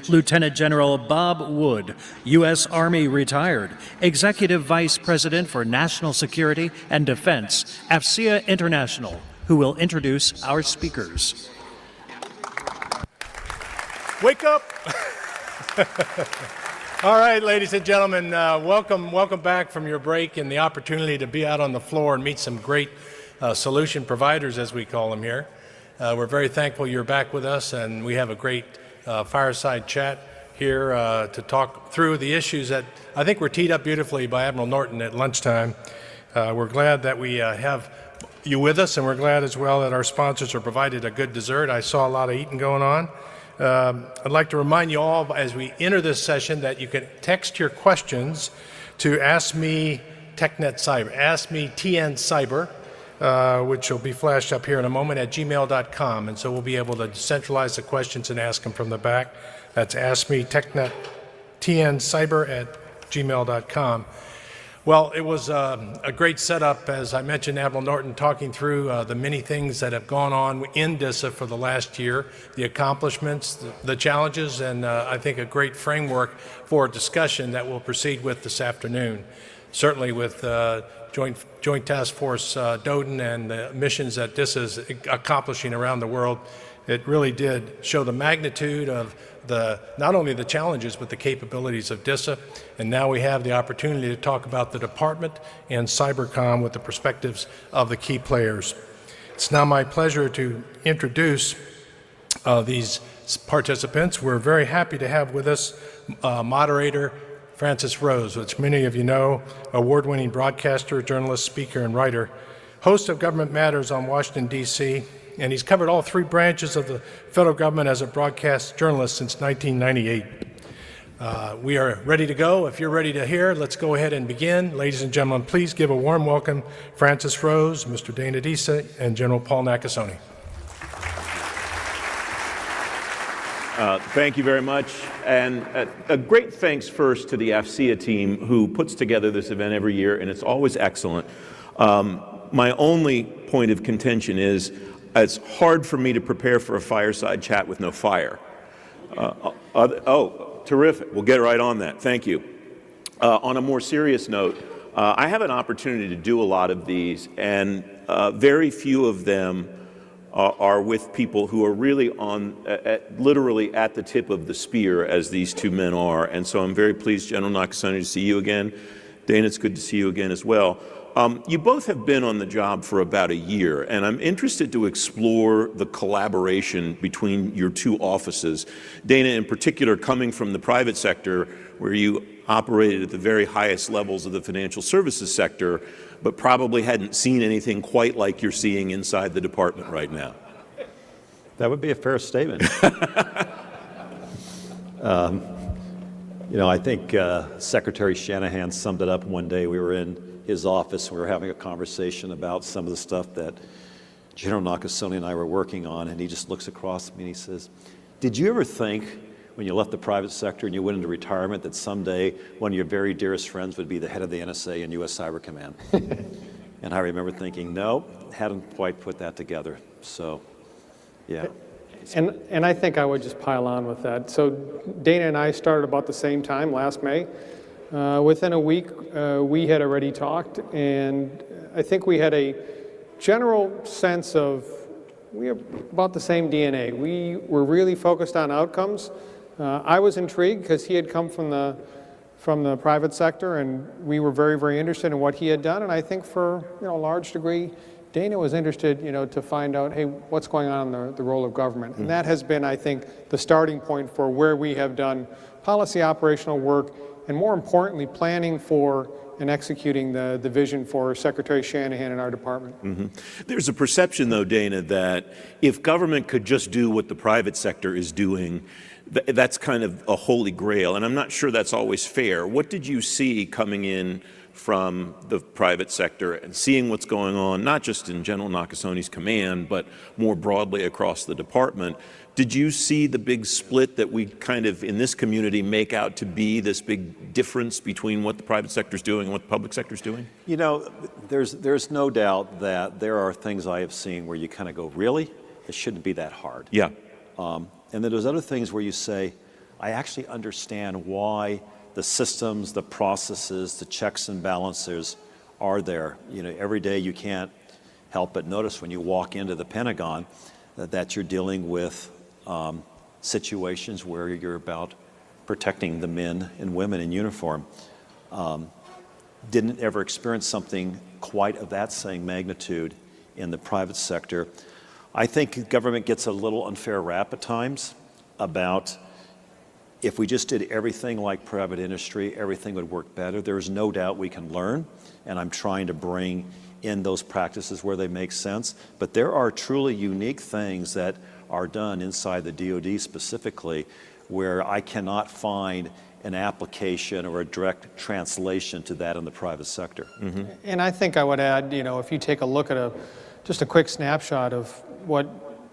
Lieutenant General Bob Wood, U.S. Army retired, Executive Vice President for National Security and Defense, AFCEA International, who will introduce our speakers. Wake up! All right, ladies and gentlemen, welcome back from your break and the opportunity to be out on the floor and meet some great solution providers, as we call them here. We're very thankful you're back with us, and we have a great fireside chat here to talk through the issues that I think were teed up beautifully by Admiral Norton at lunchtime. We're glad that we have you with us, and we're glad as well that our sponsors are provided a good dessert. I saw a lot of eating going on. I'd like to remind you all as we enter this session that you can text your questions to Ask Me TechNet Cyber, Ask Me TN Cyber, which will be flashed up here in a moment at gmail.com. And so we'll be able to centralize the questions and ask them from the back. That's Ask Me TechNet TN Cyber at gmail.com. Well, it was a great setup, as I mentioned, Admiral Norton talking through the many things that have gone on in DISA for the last year, the accomplishments, the challenges, and I think a great framework for discussion that we'll proceed with this afternoon. Certainly with Joint Task Force Doden and the missions that DISA is accomplishing around the world, it really did show the magnitude of not only the challenges but the capabilities of DISA. And now we have the opportunity to talk about the department and Cybercom with the perspectives of the key players. It's now my pleasure to introduce these participants. We're very happy to have with us moderator Francis Rose, which many of you know, award-winning broadcaster, journalist, speaker, and writer, host of Government Matters on Washington, D.C., and he's covered all three branches of the federal government as a broadcast journalist since 1998. We are ready to go. If you're ready to hear, let's go ahead and begin. Ladies and gentlemen, please give a warm welcome Francis Rose, Mr. Dana Deasy, and General Paul Nakasone. Thank you very much, and a great thanks first to the AFCEA team who puts together this event every year, and it's always excellent. My only point of contention is it's hard for me to prepare for a fireside chat with no fire. Oh, terrific. We'll get right on that. Thank you. On a more serious note, I have an opportunity to do a lot of these, and very few of them are with people who are really literally at the tip of the spear, as these two men are. And so I'm very pleased, General Nakasone, to see you again. Dana, it's good to see you again as well. You both have been on the job for about a year, and I'm interested to explore the collaboration between your two offices. Dana, in particular, coming from the private sector, where you operated at the very highest levels of the financial services sector, but probably hadn't seen anything quite like you're seeing inside the department right now. That would be a fair statement. You know, I think Secretary Shanahan summed it up one day. We were in his office, we were having a conversation about some of the stuff that General Nakasone and I were working on, and he just looks across at me and he says, "Did you ever think when you left the private sector and you went into retirement that someday one of your very dearest friends would be the head of the NSA and U.S. Cyber Command?" And I remember thinking, no, hadn't quite put that together. So, yeah. And I think I would just pile on with that. So Dana and I started about the same time, last May. Within a week, we had already talked, and I think we had a general sense of we have about the same DNA. We were really focused on outcomes. I was intrigued because he had come from the private sector, and we were very, very interested in what he had done. And I think for a large degree, Dana was interested, to find out, hey, what's going on in the role of government. And that has been, I think, the starting point for where we have done policy operational work, and more importantly, planning for and executing the vision for Secretary Shanahan and our department. Mm-hmm. There's a perception, though, Dana, that if government could just do what the private sector is doing, that's kind of a holy grail, and I'm not sure that's always fair. What did you see coming in from the private sector and seeing what's going on, not just in General Nakasone's command, but more broadly across the department? Did you see the big split that we kind of in this community make out to be this big difference between what the private sector is doing and what the public sector is doing? You know, there's no doubt that there are things I have seen where you kind of go, really? It shouldn't be that hard. Yeah. And then there's other things where you say, I actually understand why the systems, the processes, the checks and balances are there. You know, every day you can't help but notice when you walk into the Pentagon that you're dealing with situations where you're about protecting the men and women in uniform. Didn't ever experience something quite of that same magnitude in the private sector. I think government gets a little unfair rap at times about if we just did everything like private industry, everything would work better. There is no doubt we can learn, and I'm trying to bring in those practices where they make sense. But there are truly unique things that are done inside the DoD specifically where I cannot find an application or a direct translation to that in the private sector. Mm-hmm. And I think I would add, you know, if you take a look at just a quick snapshot of what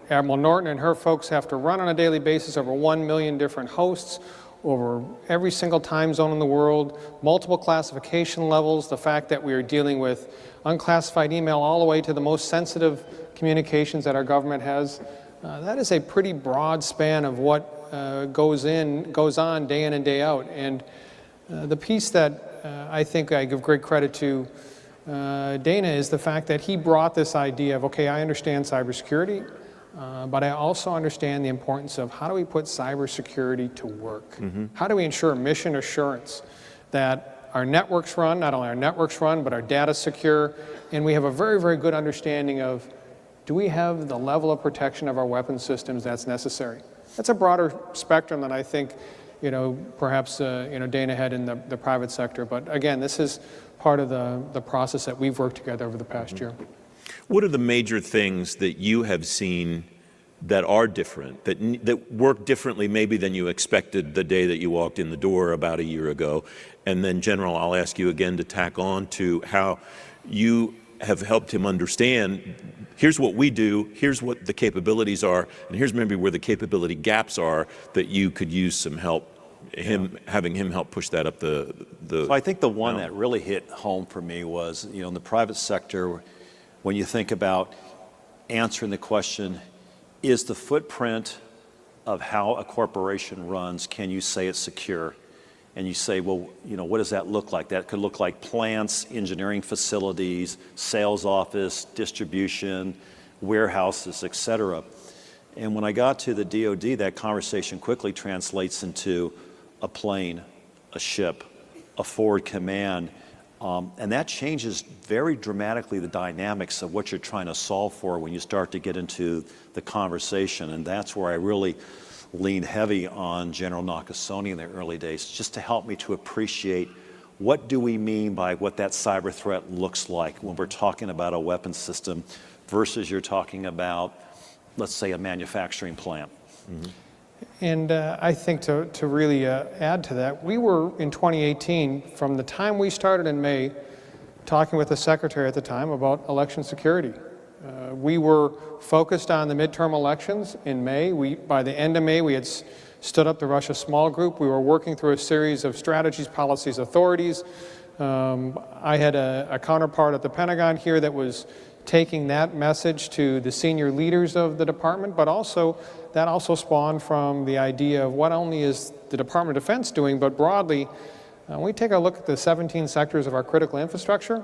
Admiral Norton and her folks have to run on a daily basis over 1 million different hosts, over every single time zone in the world, multiple classification levels, the fact that we are dealing with unclassified email all the way to the most sensitive communications that our government has, that is a pretty broad span of what goes on day in and day out. And the piece that I think I give great credit to Dana is the fact that he brought this idea of, okay, I understand cybersecurity, but I also understand the importance of how do we put cybersecurity to work? Mm-hmm. How do we ensure mission assurance that our networks run, not only our networks run, but our data secure, and we have a very, very good understanding of do we have the level of protection of our weapon systems that's necessary? That's a broader spectrum than I think, you know, perhaps Dana had in the private sector. But again, this is part of the process that we've worked together over the past year. What are the major things that you have seen that are different, that work differently maybe than you expected the day that you walked in the door about a year ago? And then, General, I'll ask you again to tack on to how you have helped him understand, here's what we do, here's what the capabilities are, and here's maybe where the capability gaps are that you could use some help, having him help push that up the So I think the one that really hit home for me was, you know, in the private sector, when you think about answering the question, is the footprint of how a corporation runs, can you say it's secure? And you say, well, you know, what does that look like? That could look like plants, engineering facilities, sales office, distribution, warehouses, et cetera. And when I got to the DoD, that conversation quickly translates into a plane, a ship, a forward command. And that changes very dramatically the dynamics of what you're trying to solve for when you start to get into the conversation. And that's where I really leaned heavy on General Nakasone in the early days, just to help me to appreciate what do we mean by what that cyber threat looks like when we're talking about a weapons system versus you're talking about, let's say, a manufacturing plant. Mm-hmm. And I think to really add to that, we were in 2018, from the time we started in May, talking with the Secretary at the time about election security. We were focused on the midterm elections in May. By the end of May, we had stood up the Russia Small Group. We were working through a series of strategies, policies, authorities. I had a counterpart at the Pentagon here that was taking that message to the senior leaders of the department, but also that also spawned from the idea of what only is the Department of Defense doing, but broadly, when we take a look at the 17 sectors of our critical infrastructure,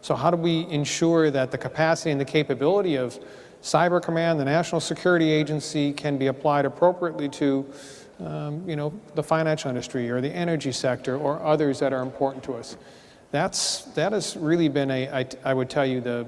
so how do we ensure that the capacity and the capability of Cyber Command, the National Security Agency, can be applied appropriately to the financial industry or the energy sector or others that are important to us? That has really been I would tell you, the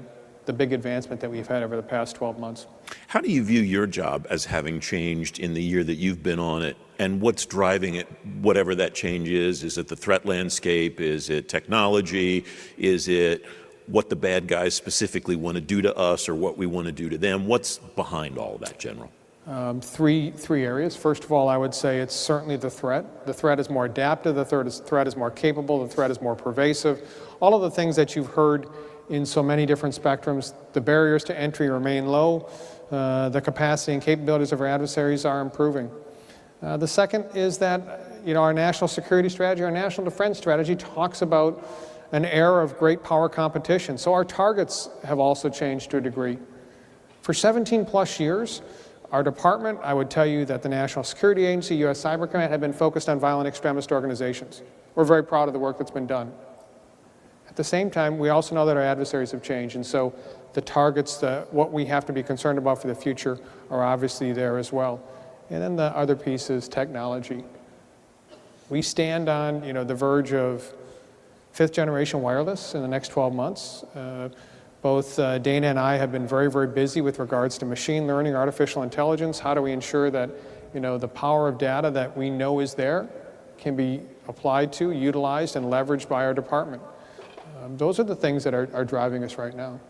big advancement that we've had over the past 12 months. How do you view your job as having changed in the year that you've been on it, and what's driving it, whatever that change is? Is it the threat landscape? Is it technology? Is it what the bad guys specifically want to do to us or what we want to do to them? What's behind all of that, General? Three areas. First of all, I would say it's certainly the threat. The threat is more adaptive. The threat is more capable. The threat is more pervasive. All of the things that you've heard in so many different spectrums. The barriers to entry remain low. The capacity and capabilities of our adversaries are improving. The second is that our national security strategy, our national defense strategy talks about an era of great power competition. So our targets have also changed to a degree. For 17 plus years, Our department, I would tell you that the National Security Agency, U.S. Cybercom, have been focused on violent extremist organizations. We're very proud of the work that's been done. At the same time, we also know that our adversaries have changed, and so the targets, what we have to be concerned about for the future are obviously there as well. And then the other piece is technology. We stand on, the verge of 5th generation wireless in the next 12 months. Both Dana and I have been very, very busy with regards to machine learning, artificial intelligence. How do we ensure that, the power of data that we know is there can be applied to, utilized, and leveraged by our department? Those are the things that are driving us right now.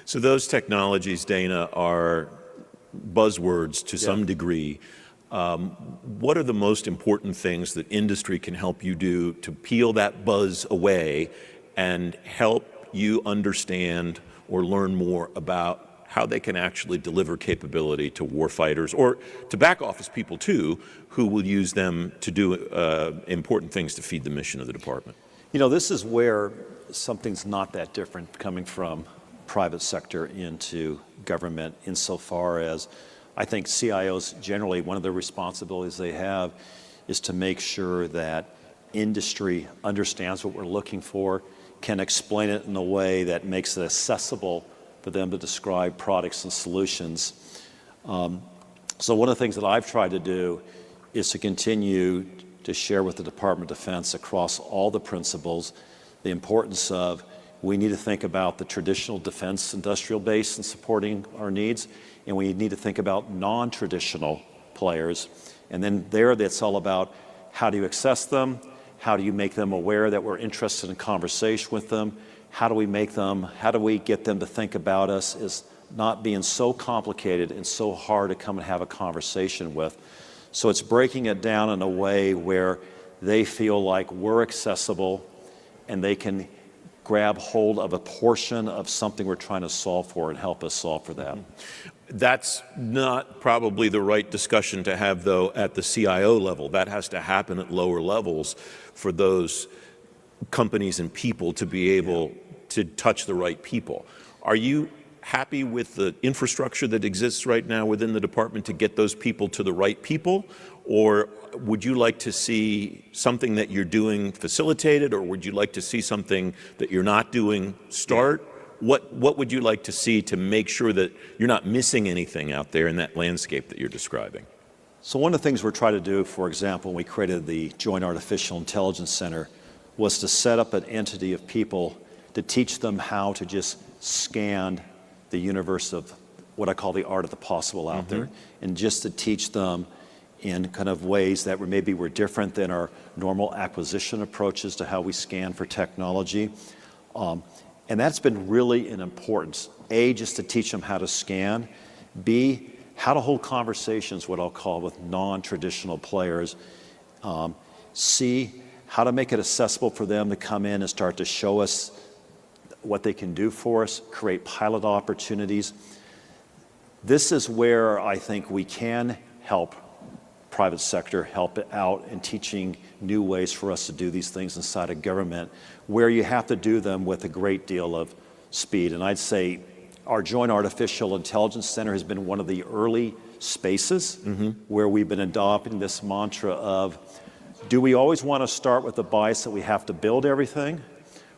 So those technologies, Dana, are buzzwords to some degree. What are the most important things that industry can help you do to peel that buzz away and help you understand or learn more about how they can actually deliver capability to warfighters or to back office people too, who will use them to do important things to feed the mission of the department? This is where something's not that different coming from private sector into government, insofar as I think CIOs generally, one of the responsibilities they have is to make sure that industry understands what we're looking for, can explain it in a way that makes it accessible for them to describe products and solutions. So one of the things that I've tried to do is to continue to share with the Department of Defense across all the principles the importance of we need to think about the traditional defense industrial base and supporting our needs, and we need to think about non-traditional players. And then that's all about how do you access them, how do you make them aware that we're interested in conversation with them, how do we get them to think about us as not being so complicated and so hard to come and have a conversation with. So it's breaking it down in a way where they feel like we're accessible and they can grab hold of a portion of something we're trying to solve for and help us solve for that. That's not probably the right discussion to have, though, at the CIO level. That has to happen at lower levels for those companies and people to be able to touch the right people. Are you happy with the infrastructure that exists right now within the department to get those people to the right people? Or would you like to see something that you're doing facilitated, or would you like to see something that you're not doing start? What would you like to see to make sure that you're not missing anything out there in that landscape that you're describing? So one of the things we're trying to do, for example, when we created the Joint Artificial Intelligence Center, was to set up an entity of people to teach them how to just scan the universe of what I call the art of the possible out there, and just to teach them in kind of ways that were different than our normal acquisition approaches to how we scan for technology. And that's been really an importance. A, just to teach them how to scan. B, how to hold conversations, what I'll call, with non-traditional players. C, how to make it accessible for them to come in and start to show us what they can do for us, create pilot opportunities. This is where I think we can help private sector help it out in teaching new ways for us to do these things inside of government, where you have to do them with a great deal of speed. And I'd say our Joint Artificial Intelligence Center has been one of the early spaces where we've been adopting this mantra of, do we always want to start with the bias that we have to build everything?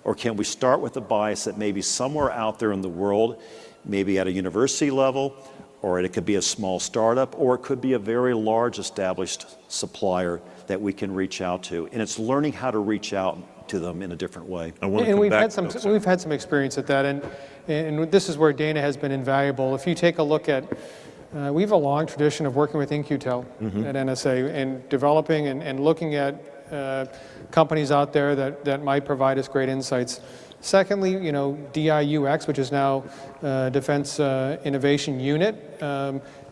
Or can we start with the bias that maybe somewhere out there in the world, maybe at a university level, or it could be a small startup, or it could be a very large established supplier that we can reach out to. And it's learning how to reach out to them in a different way. And we've had some experience at that, and this is where Dana has been invaluable. If you take a look at, we have a long tradition of working with InQtel at NSA and developing and looking at companies out there that might provide us great insights. Secondly, DIUX, which is now Defense Innovation Unit,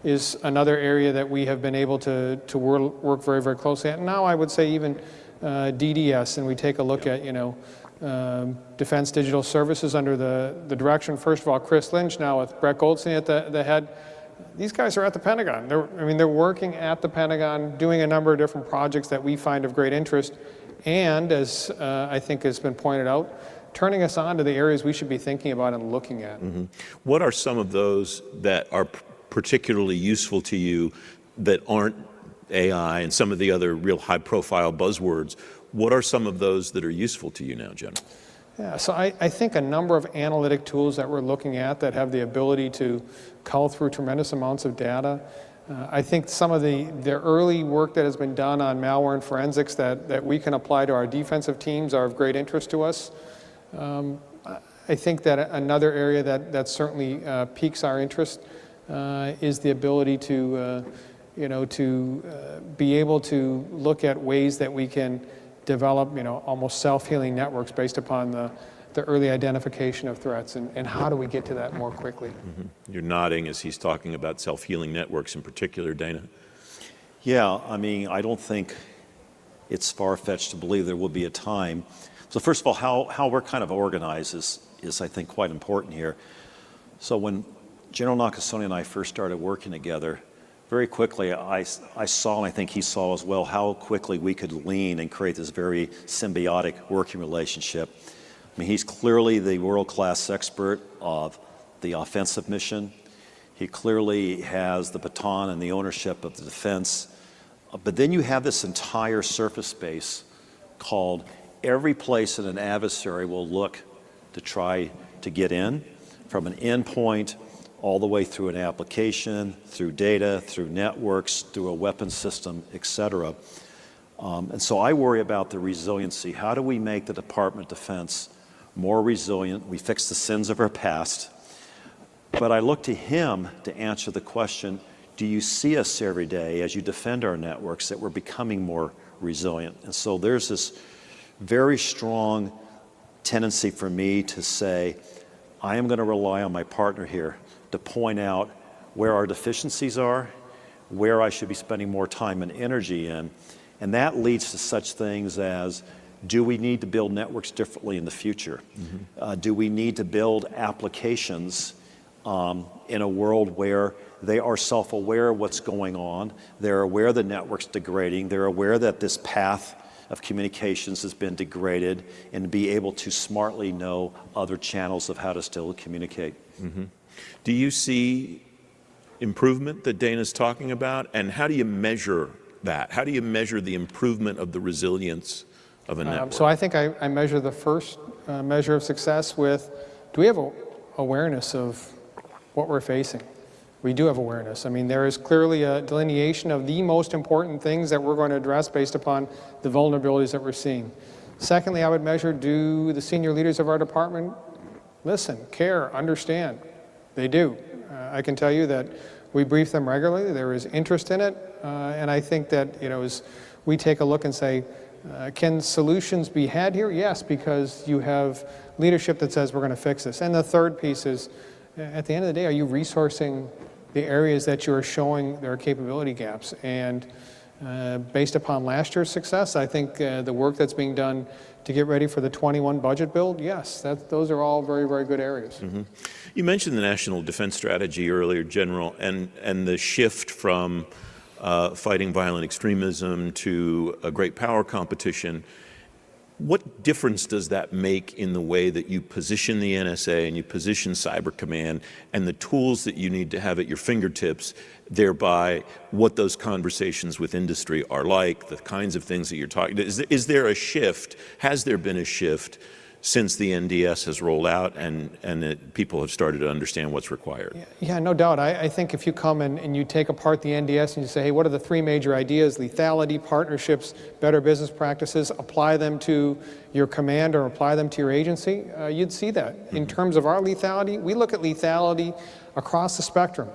is another area that we have been able to work very, very closely at. And now I would say even DDS, and we take a look at, Defense Digital Services under the direction, first of all, Chris Lynch, now with Brett Goldstein at the head. These guys are at the Pentagon. They're working at the Pentagon, doing a number of different projects that we find of great interest, and as I think has been pointed out, turning us on to the areas we should be thinking about and looking at. What are some of those that are particularly useful to you that aren't AI and some of the other real high-profile buzzwords? What are some of those that are useful to you now, General? Yeah, so I think a number of analytic tools that we're looking at that have the ability to cull through tremendous amounts of data. I think some of the early work that has been done on malware and forensics that we can apply to our defensive teams are of great interest to us. I think that another area that certainly piques our interest is the ability to, be able to look at ways that we can develop, almost self-healing networks based upon the early identification of threats, and how do we get to that more quickly? Mm-hmm. You're nodding as he's talking about self-healing networks in particular, Dana. Yeah, I mean, I don't think it's far-fetched to believe there will be a time. So first of all, how we're kind of organized is I think, quite important here. So when General Nakasone and I first started working together, very quickly I saw, and I think he saw as well, how quickly we could lean and create this very symbiotic working relationship. I mean, he's clearly the world-class expert of the offensive mission. He clearly has the baton and the ownership of the defense. But then you have this entire surface space called every place that an adversary will look to try to get in, from an endpoint all the way through an application, through data, through networks, through a weapon system, et cetera. And so I worry about the resiliency. How do we make the Department of Defense more resilient? We fix the sins of our past. But I look to him to answer the question, do you see us every day as you defend our networks that we're becoming more resilient? And so there's this very strong tendency for me to say, I am going to rely on my partner here to point out where our deficiencies are, where I should be spending more time and energy in. And that leads to such things as, do we need to build networks differently in the future? Mm-hmm. Do we need to build applications in a world where they are self-aware of what's going on, they're aware the network's degrading, they're aware that this path of communications has been degraded, and be able to smartly know other channels of how to still communicate. Mm-hmm. Do you see improvement that Dana's talking about, and how do you measure that? How do you measure the improvement of the resilience of a network? So I think I measure the first measure of success with, do we have awareness of what we're facing? We do have awareness. I mean, there is clearly a delineation of the most important things that we're going to address based upon the vulnerabilities that we're seeing. Secondly, I would measure, do the senior leaders of our department listen, care, understand? They do. I can tell you that we brief them regularly. There is interest in it. And I think that, as we take a look and say, can solutions be had here? Yes, because you have leadership that says we're going to fix this. And the third piece is, at the end of the day, are you resourcing the areas that you're showing there are capability gaps? And based upon last year's success, I think the work that's being done to get ready for the 21 budget build, yes, those are all very, very good areas. Mm-hmm. You mentioned the National Defense Strategy earlier, General, and the shift from fighting violent extremism to a great power competition. What difference does that make in the way that you position the NSA and you position Cyber Command and the tools that you need to have at your fingertips, thereby what those conversations with industry are like, the kinds of things that you're talking about? Is there a shift? Has there been a shift since the NDS has rolled out and that people have started to understand what's required? Yeah, no doubt. I think if you come and you take apart the NDS and you say, hey, what are the three major ideas? Lethality, partnerships, better business practices, apply them to your command or apply them to your agency, you'd see that. Mm-hmm. In terms of our lethality, we look at lethality across the spectrum.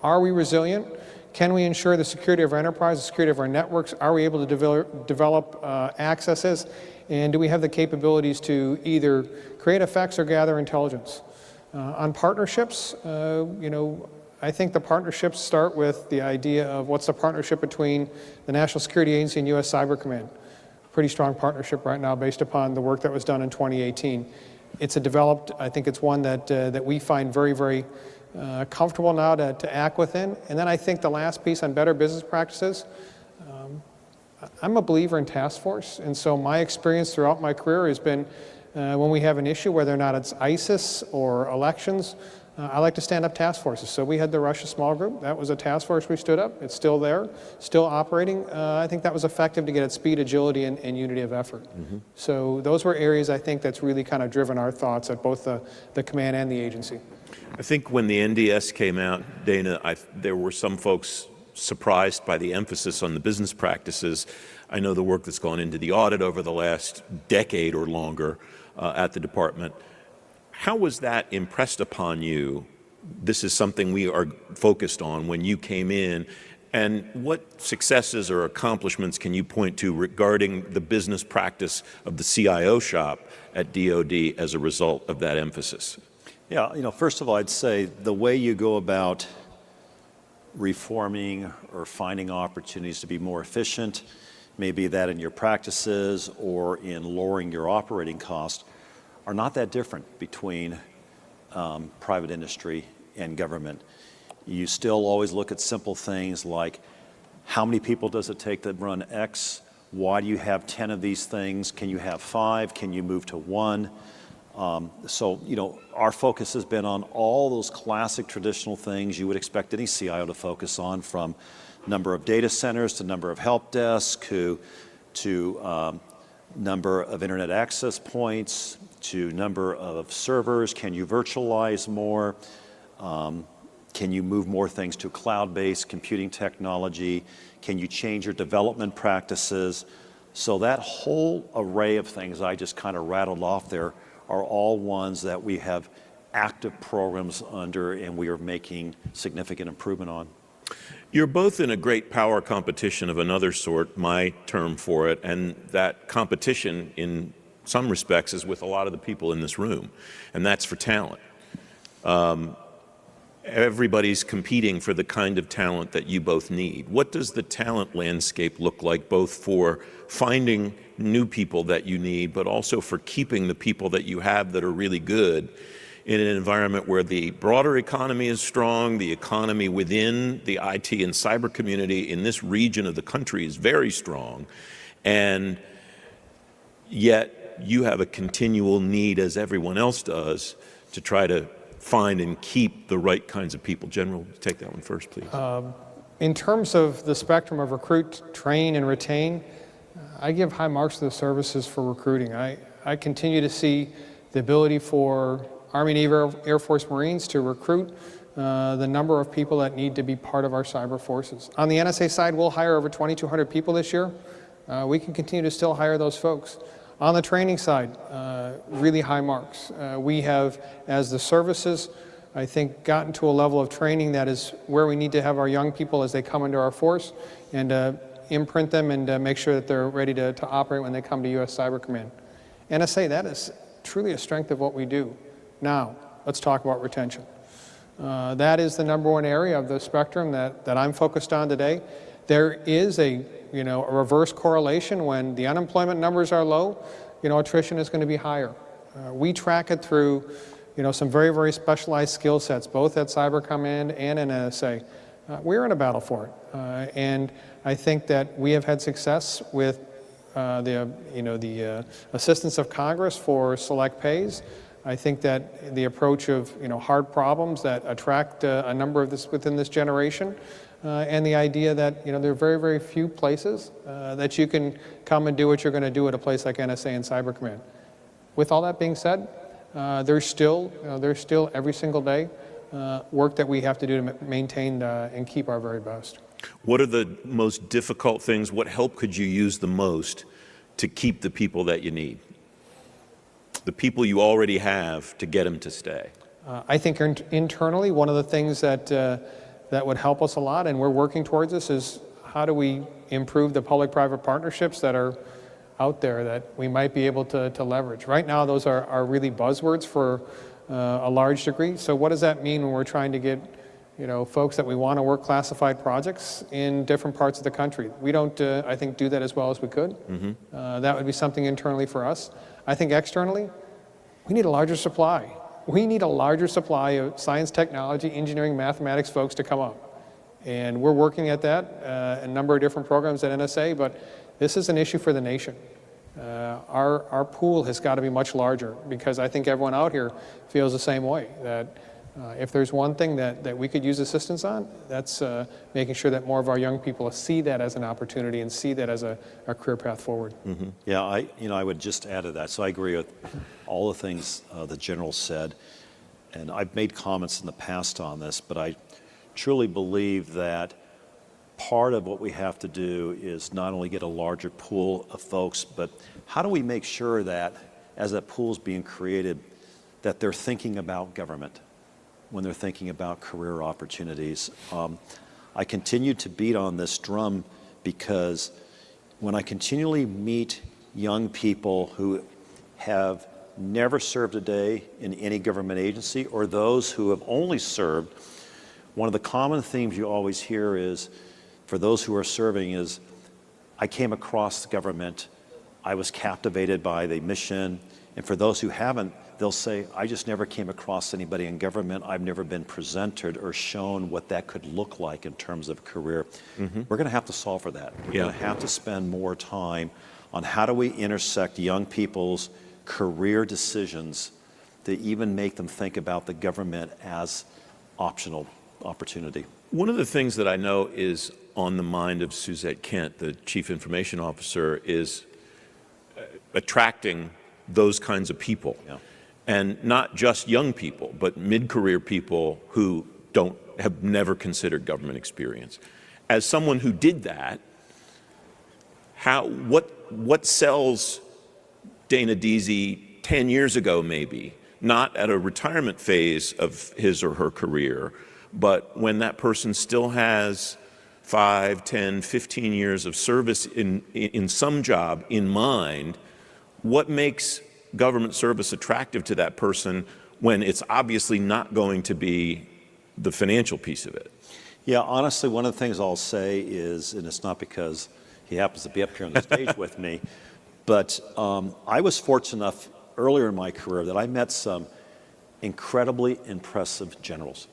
Are we resilient? Can we ensure the security of our enterprise, the security of our networks? Are we able to develop accesses? And do we have the capabilities to either create effects or gather intelligence? On partnerships, I think the partnerships start with the idea of what's the partnership between the National Security Agency and U.S. Cyber Command. Pretty strong partnership right now based upon the work that was done in 2018. It's I think it's one that we find very, very comfortable now to act within. And then I think the last piece on better business practices, I'm a believer in task force, and so my experience throughout my career has been when we have an issue, whether or not it's ISIS or elections, I like to stand up task forces. So we had the Russia Small Group. That was a task force we stood up. It's still there, still operating. I think that was effective to get at speed, agility, and unity of effort. So those were areas I think that's really kind of driven our thoughts at both the command and the agency. I think when the NDS came out, Dana, there were some folks surprised by the emphasis on the business practices. I know the work that's gone into the audit over the last decade or longer at the department. How was that impressed upon you? This is something we are focused on when you came in. And what successes or accomplishments can you point to regarding the business practice of the CIO shop at DoD as a result of that emphasis? Yeah, first of all, I'd say the way you go about reforming or finding opportunities to be more efficient, maybe that in your practices or in lowering your operating cost, are not that different between private industry and government. You still always look at simple things like how many people does it take to run X? Why do you have 10 of these things? Can you have 5? Can you move to 1? So, our focus has been on all those classic traditional things you would expect any CIO to focus on, from number of data centers to number of help desks to number of internet access points to number of servers. Can you virtualize more? Can you move more things to cloud-based computing technology? Can you change your development practices? So that whole array of things I just kind of rattled off there are all ones that we have active programs under and we are making significant improvement on. You're both in a great power competition of another sort, my term for it, and that competition in some respects is with a lot of the people in this room, and that's for talent. Everybody's competing for the kind of talent that you both need. What does the talent landscape look like, both for finding new people that you need, but also for keeping the people that you have that are really good in an environment where the broader economy is strong, the economy within the IT and cyber community in this region of the country is very strong, and yet you have a continual need, as everyone else does, to try to find and keep the right kinds of people. General, take that one first, please. In terms of the spectrum of recruit, train, and retain, I give high marks to the services for recruiting. I continue to see the ability for Army, Navy, Air Force, Marines to recruit the number of people that need to be part of our cyber forces. On the NSA side, we'll hire over 2,200 people this year. We can continue to still hire those folks. On the training side, really high marks. We have, as the services, I think, gotten to a level of training that is where we need to have our young people as they come into our force and imprint them and make sure that they're ready to operate when they come to U.S. Cyber Command. NSA, that is truly a strength of what we do. Now, let's talk about retention. That is the number one area of the spectrum that I'm focused on today. There is a reverse correlation. When the unemployment numbers are low, attrition is going to be higher. We track it through, some very, very specialized skill sets, both at Cybercom and in NSA. We're in a battle for it, and I think that we have had success with the assistance of Congress for select pays. I think that the approach of hard problems that attract a number of this within this generation. And the idea that there are very, very few places that you can come and do what you're going to do at a place like NSA and Cyber Command. With all that being said, there's still every single day work that we have to do to maintain and keep our very best. What are the most difficult things? What help could you use the most to keep the people that you need? The people you already have, to get them to stay. I think internally, one of the things that would help us a lot, and we're working towards this, is how do we improve the public-private partnerships that are out there that we might be able to leverage. Right now, those are really buzzwords for a large degree. So what does that mean when we're trying to get folks that we want to work classified projects in different parts of the country? We don't, I think, do that as well as we could. That would be something internally for us. I think externally, we need a larger supply. We need a larger supply of science, technology, engineering, mathematics folks to come up. And we're working at that, a number of different programs at NSA, but this is an issue for the nation. Our pool has got to be much larger, because I think everyone out here feels the same way, that If there's one thing that we could use assistance on, that's making sure that more of our young people see that as an opportunity and see that as a career path forward. Mm-hmm. Yeah, I would just add to that. So I agree with all the things the General said, and I've made comments in the past on this, but I truly believe that part of what we have to do is not only get a larger pool of folks, but how do we make sure that as that pool is being created, that they're thinking about government when they're thinking about career opportunities. I continue to beat on this drum because when I continually meet young people who have never served a day in any government agency or those who have only served, one of the common themes you always hear is, for those who are serving, is I came across the government, I was captivated by the mission, and for those who haven't, they'll say, I just never came across anybody in government. I've never been presented or shown what that could look like in terms of career. Mm-hmm. We're going to have to solve for that. We're going to have to spend more time on how do we intersect young people's career decisions to even make them think about the government as optional opportunity. One of the things that I know is on the mind of Suzette Kent, the Chief Information Officer, is attracting those kinds of people. Yeah. And not just young people, but mid-career people who have never considered government experience. As someone who did that, what sells Dana Deasy 10 years ago maybe, not at a retirement phase of his or her career, but when that person still has 5, 10, 15 years of service in some job in mind, what makes government service attractive to that person when it's obviously not going to be the financial piece of it? Yeah, honestly, one of the things I'll say is, and it's not because he happens to be up here on the stage with me, but I was fortunate enough earlier in my career that I met some incredibly impressive generals.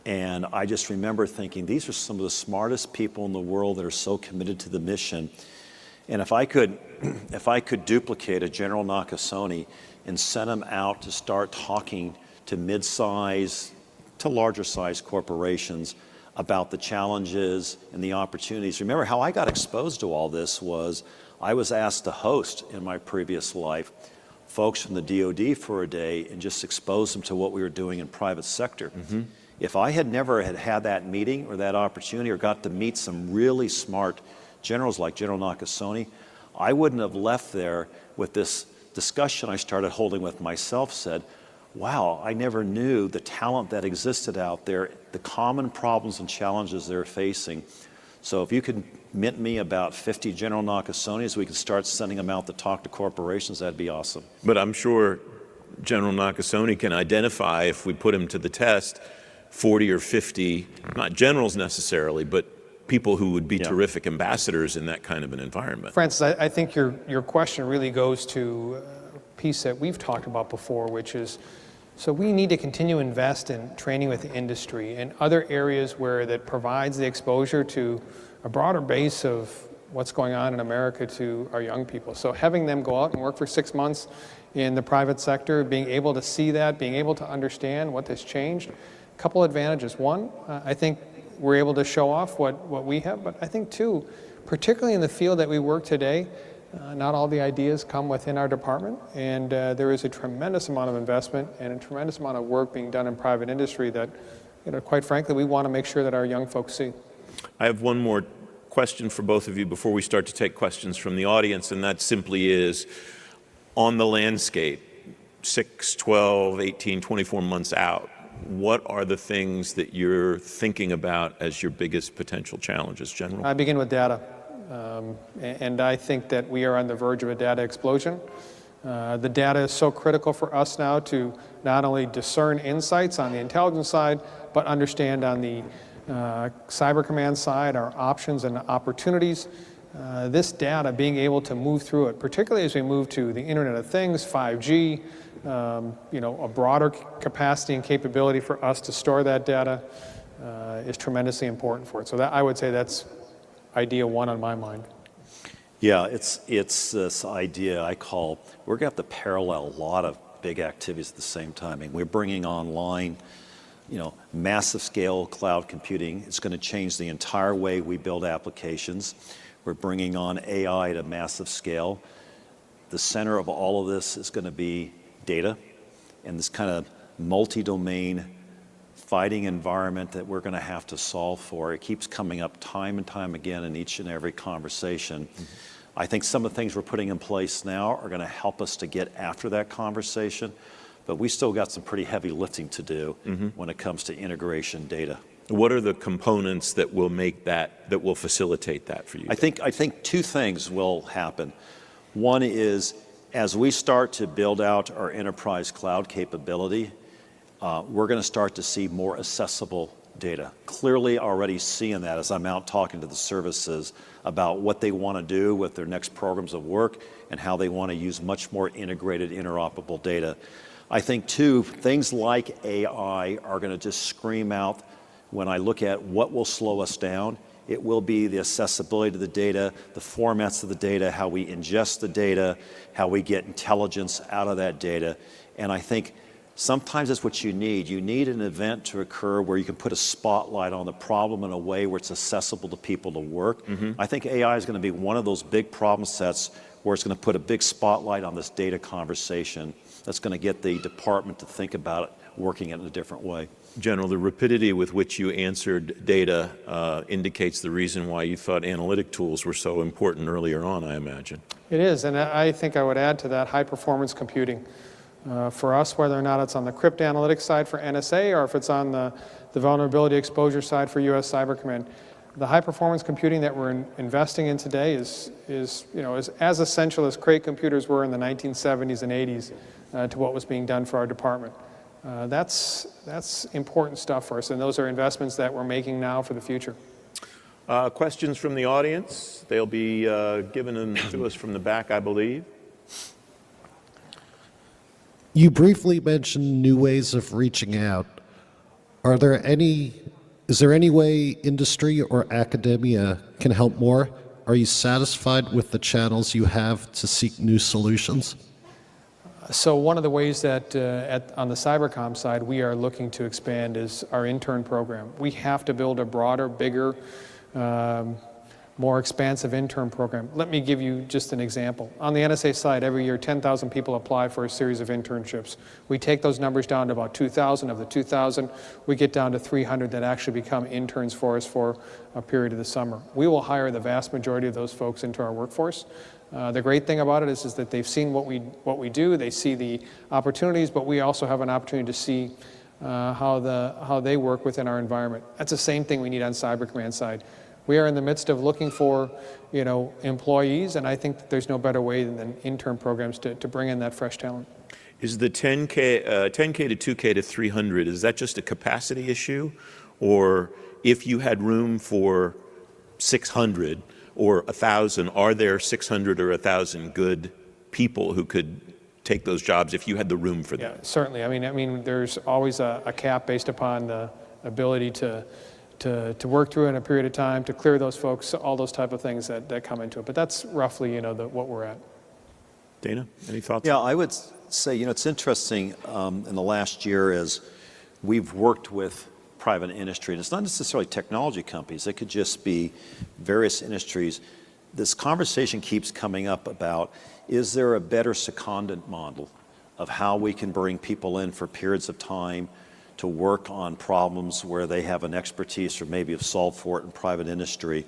And I just remember thinking, these are some of the smartest people in the world that are so committed to the mission. And if I could duplicate a General Nakasone and send him out to start talking to mid-size to larger-size corporations about the challenges and the opportunities. Remember, how I got exposed to all this was I was asked to host in my previous life folks from the DoD for a day and just expose them to what we were doing in private sector. Mm-hmm. If I had never had that meeting or that opportunity or got to meet some really smart generals like General Nakasone, I wouldn't have left there with this discussion I started holding with myself, said, wow, I never knew the talent that existed out there, the common problems and challenges they're facing. So if you could mint me about 50 General Nakasones, we could start sending them out to talk to corporations, that'd be awesome. But I'm sure General Nakasone can identify, if we put him to the test, 40 or 50, not generals necessarily, but people who would be terrific ambassadors in that kind of an environment. Francis, I think your question really goes to a piece that we've talked about before, which is, so we need to continue to invest in training with the industry and other areas where that provides the exposure to a broader base of what's going on in America to our young people. So having them go out and work for 6 months in the private sector, being able to see that, being able to understand what has changed, a couple advantages. One, I think we're able to show off what we have, but I think two, particularly in the field that we work today, not all the ideas come within our department, and there is a tremendous amount of investment and a tremendous amount of work being done in private industry that, quite frankly, we want to make sure that our young folks see. I have one more question for both of you before we start to take questions from the audience, and that simply is, on the landscape, 6, 12, 18, 24 months out, what are the things that you're thinking about as your biggest potential challenges, General? I begin with data. And I think that we are on the verge of a data explosion. The data is so critical for us now to not only discern insights on the intelligence side, but understand on the cyber command side our options and opportunities. This data, being able to move through it, particularly as we move to the Internet of Things, 5G, a broader capacity and capability for us to store that data is tremendously important for it. So that, I would say that's idea one on my mind. Yeah, it's this idea I call, we're going to have to parallel a lot of big activities at the same time. I mean, we're bringing online massive scale cloud computing. It's going to change the entire way we build applications. We're bringing on AI at a massive scale. The center of all of this is going to be data and this kind of multi-domain fighting environment that we're going to have to solve for. It keeps coming up time and time again in each and every conversation. I think some of the things we're putting in place now are going to help us to get after that conversation, but we still got some pretty heavy lifting to do when it comes to integration data. What are the components that will make that will facilitate that for you? I think two things will happen. One is, as we start to build out our enterprise cloud capability, we're going to start to see more accessible data. Clearly already seeing that as I'm out talking to the services about what they want to do with their next programs of work and how they want to use much more integrated, interoperable data. I think, too, things like AI are going to just scream out when I look at what will slow us down. It will be the accessibility to the data, the formats of the data, how we ingest the data, how we get intelligence out of that data. And I think sometimes that's what you need. You need an event to occur where you can put a spotlight on the problem in a way where it's accessible to people to work. I think AI is going to be one of those big problem sets where it's going to put a big spotlight on this data conversation that's going to get the department to think about it, working it in a different way. General, the rapidity with which you answered data indicates the reason why you thought analytic tools were so important earlier on, I imagine. It is, and I think I would add to that high-performance computing. For us, whether or not it's on the cryptanalytics side for NSA or if it's on the vulnerability exposure side for U.S. Cyber Command, the high-performance computing that we're investing in today is as essential as crate computers were in the 1970s and 80s to what was being done for our department. That's important stuff for us, and those are investments that we're making now for the future. Questions from the audience? They'll be given to us from the back, I believe. You briefly mentioned new ways of reaching out. Is there any way industry or academia can help more? Are you satisfied with the channels you have to seek new solutions? So one of the ways that on the Cybercom side we are looking to expand is our intern program. We have to build a broader, bigger, more expansive intern program. Let me give you just an example. On the NSA side, every year 10,000 people apply for a series of internships. We take those numbers down to about 2,000. Of the 2,000, we get down to 300 that actually become interns for us for a period of the summer. We will hire the vast majority of those folks into our workforce. The great thing about it is that they've seen what we do, they see the opportunities, but we also have an opportunity to see how they work within our environment. That's the same thing we need on Cyber Command side. We are in the midst of looking for, employees, and I think that there's no better way than intern programs to bring in that fresh talent. Is the 10K to 2K to 300, is that just a capacity issue? Or if you had room for 600 or 1,000, are there 600 or 1,000 good people who could take those jobs if you had the room for them? Yeah, certainly. I mean, there's always a cap based upon the ability to work through in a period of time, to clear those folks, all those type of things that come into it. But that's roughly, what we're at. Dana, any thoughts? Yeah, I would say, it's interesting in the last year as we've worked with private industry, and it's not necessarily technology companies, it could just be various industries. This conversation keeps coming up about, is there a better secondant model of how we can bring people in for periods of time to work on problems where they have an expertise or maybe have solved for it in private industry.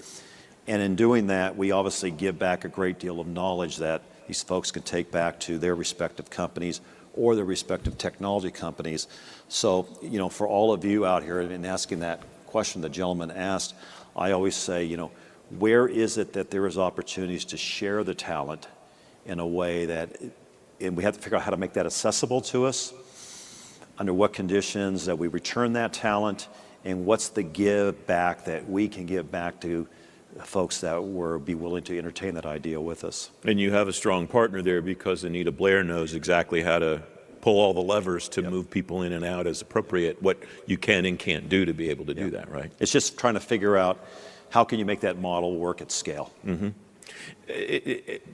And in doing that, we obviously give back a great deal of knowledge that these folks can take back to their respective companies or their respective technology companies. So, for all of you out here and asking that question the gentleman asked, I always say, where is it that there is opportunities to share the talent in a way that, and we have to figure out how to make that accessible to us, under what conditions that we return that talent, and what's the give back that we can give back to folks that would be willing to entertain that idea with us. And you have a strong partner there because Anita Blair knows exactly how to pull all the levers to move people in and out as appropriate, what you can and can't do to be able to do that, right? It's just trying to figure out how can you make that model work at scale.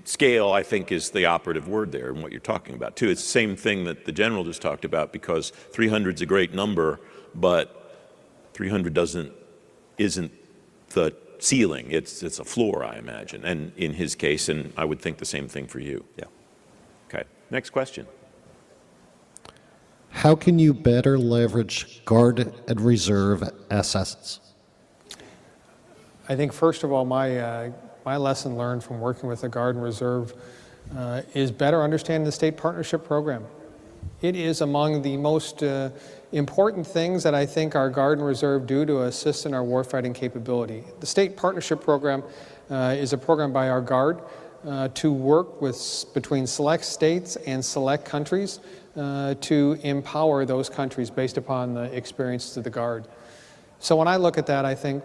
Scale, I think, is the operative word there and what you're talking about, too. It's the same thing that the General just talked about, because 300 is a great number, but 300 isn't the ceiling. It's a floor, I imagine, and in his case, and I would think the same thing for you. Yeah. Okay. Next question. How can you better leverage Guard and Reserve assets? I think, first of all, my lesson learned from working with the Guard and Reserve is better understanding the state partnership program. It is among the most important things that I think our Guard and Reserve do to assist in our warfighting capability. The state partnership program is a program by our Guard to work between select states and select countries to empower those countries based upon the experiences of the Guard. So when I look at that, I think,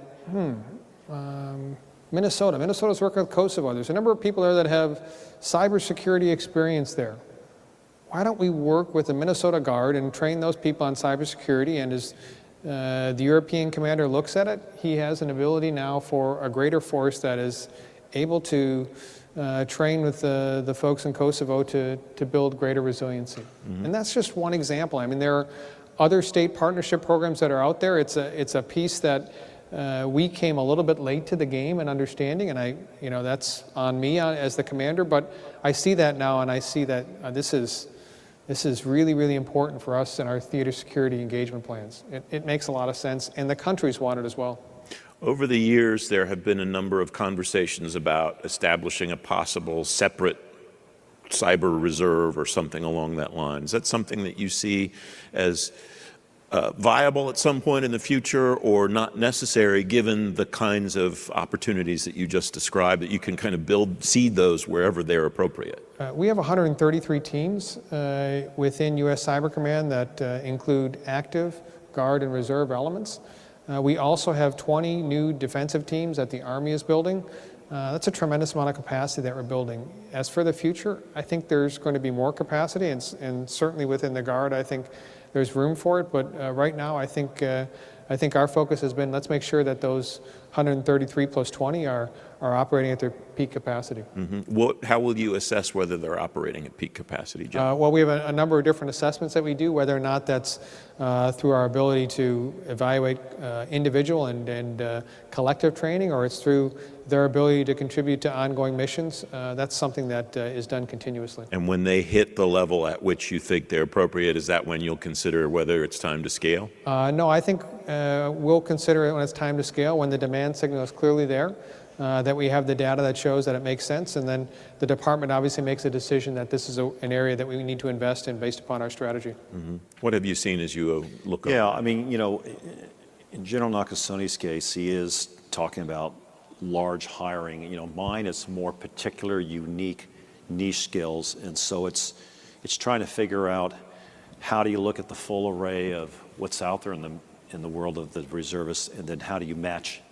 Minnesota's working with Kosovo. There's a number of people there that have cybersecurity experience there. Why don't we work with the Minnesota Guard and train those people on cybersecurity? And as the European commander looks at it, he has an ability now for a greater force that is able to train with the folks in Kosovo to build greater resiliency. And that's just one example. I mean, there are other state partnership programs that are out there. It's a piece that we came a little bit late to the game in understanding, and that's on me as the commander, but I see that now, and I see that this is really, really important for us in our theater security engagement plans. It makes a lot of sense, and the countries want it as well. Over the years, there have been a number of conversations about establishing a possible separate cyber reserve or something along that line. Is that something that you see as viable at some point in the future, or not necessary given the kinds of opportunities that you just described, that you can kind of seed those wherever they're appropriate? We have 133 teams within U.S. Cyber Command that include active, Guard, and Reserve elements. We also have 20 new defensive teams that the Army is building. That's a tremendous amount of capacity that we're building. As for the future, I think there's going to be more capacity, and certainly within the Guard, I think there's room for it. But right now, I think our focus has been, let's make sure that those 133 plus 20 are operating at their peak capacity. How will you assess whether they're operating at peak capacity, John? Well, we have a number of different assessments that we do, whether or not that's through our ability to evaluate individual and collective training, or it's through their ability to contribute to ongoing missions. That's something that is done continuously. And when they hit the level at which you think they're appropriate, is that when you'll consider whether it's time to scale? No, I think we'll consider it when it's time to scale, when the demand signal is clearly there, that we have the data that shows that it makes sense, and then the department obviously makes a decision that this is an area that we need to invest in based upon our strategy. What have you seen as you look up? Yeah, I mean, in General Nakasone's case, he is talking about large hiring. Mine is more particular, unique, niche skills, and so it's trying to figure out how do you look at the full array of what's out there in the world of the reservists, and then how do you match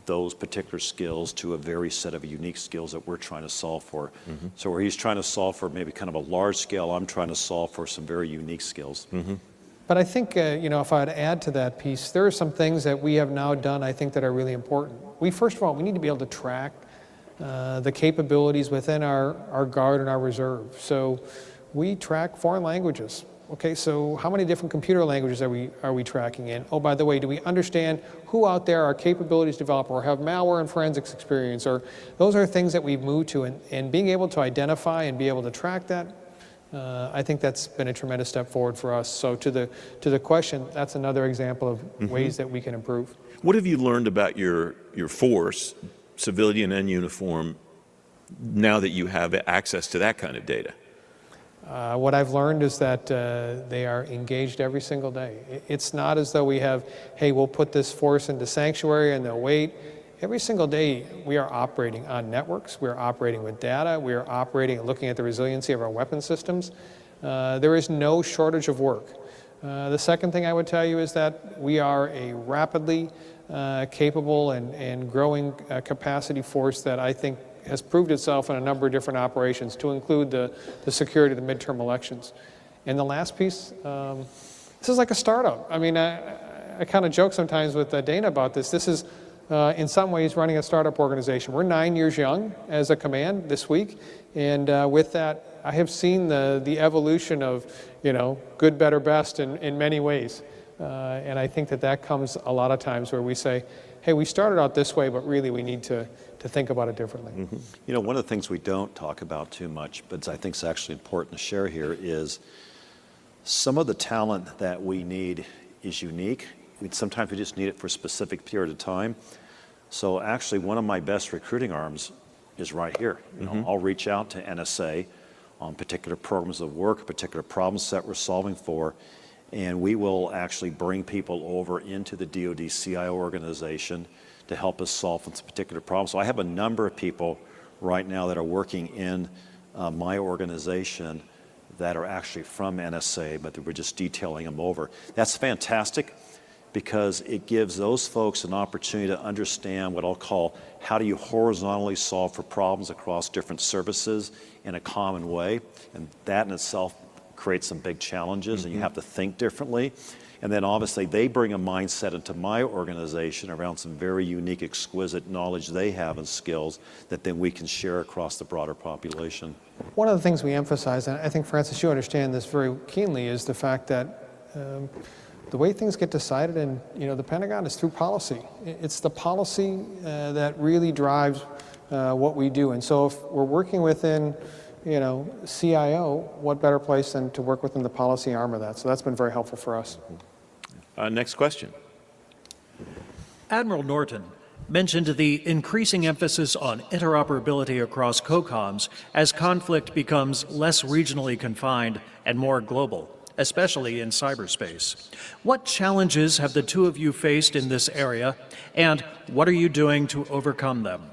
those particular skills to a very set of unique skills that we're trying to solve for. So where he's trying to solve for maybe kind of a large scale, I'm trying to solve for some very unique skills. But I think, if I'd add to that piece, there are some things that we have now done, I think, that are really important. First of all, we need to be able to track the capabilities within our Guard and our Reserve. So we track foreign languages. Okay, so how many different computer languages are we tracking in? Oh, by the way, do we understand who out there are capabilities developer or have malware and forensics experience? Or those are things that we've moved to, and being able to identify and be able to track that, I think that's been a tremendous step forward for us. So to the question, that's another example of ways that we can improve. What have you learned about your force, civilian and uniform, now that you have access to that kind of data? What I've learned is that they are engaged every single day. It's not as though we have, hey, we'll put this force into sanctuary and they'll wait. Every single day we are operating on networks, we're operating with data, we are operating and looking at the resiliency of our weapon systems. There is no shortage of work. The second thing I would tell you is that we are a rapidly capable and growing capacity force that I think has proved itself in a number of different operations, to include the security of the midterm elections. And the last piece, this is like a startup. I mean, I kind of joke sometimes with Dana about this. This is, in some ways, running a startup organization. We're 9 years young as a command this week, and with that, I have seen the evolution of, good, better, best in many ways. And I think that comes a lot of times where we say, hey, we started out this way, but really we need to think about it differently. Mm-hmm. You know, one of the things we don't talk about too much, but I think is actually important to share here, is some of the talent that we need is unique. Sometimes we just need it for a specific period of time. So actually, one of my best recruiting arms is right here. You know, I'll reach out to NSA on particular programs of work, particular problems that we're solving for, and we will actually bring people over into the DoD CIO organization to help us solve some particular problems. So I have a number of people right now that are working in my organization that are actually from NSA, but we're just detailing them over. That's fantastic, because it gives those folks an opportunity to understand what I'll call, how do you horizontally solve for problems across different services in a common way, and that in itself creates some big challenges, and you have to think differently. And then obviously they bring a mindset into my organization around some very unique, exquisite knowledge they have and skills that then we can share across the broader population. One of the things we emphasize, and I think, Francis, you understand this very keenly, is the fact that the way things get decided in the Pentagon is through policy. It's the policy that really drives what we do. And so if we're working within CIO, what better place than to work within the policy arm of that? So that's been very helpful for us. Next question. Admiral Norton mentioned the increasing emphasis on interoperability across COCOMs as conflict becomes less regionally confined and more global, especially in cyberspace. What challenges have the two of you faced in this area, and what are you doing to overcome them?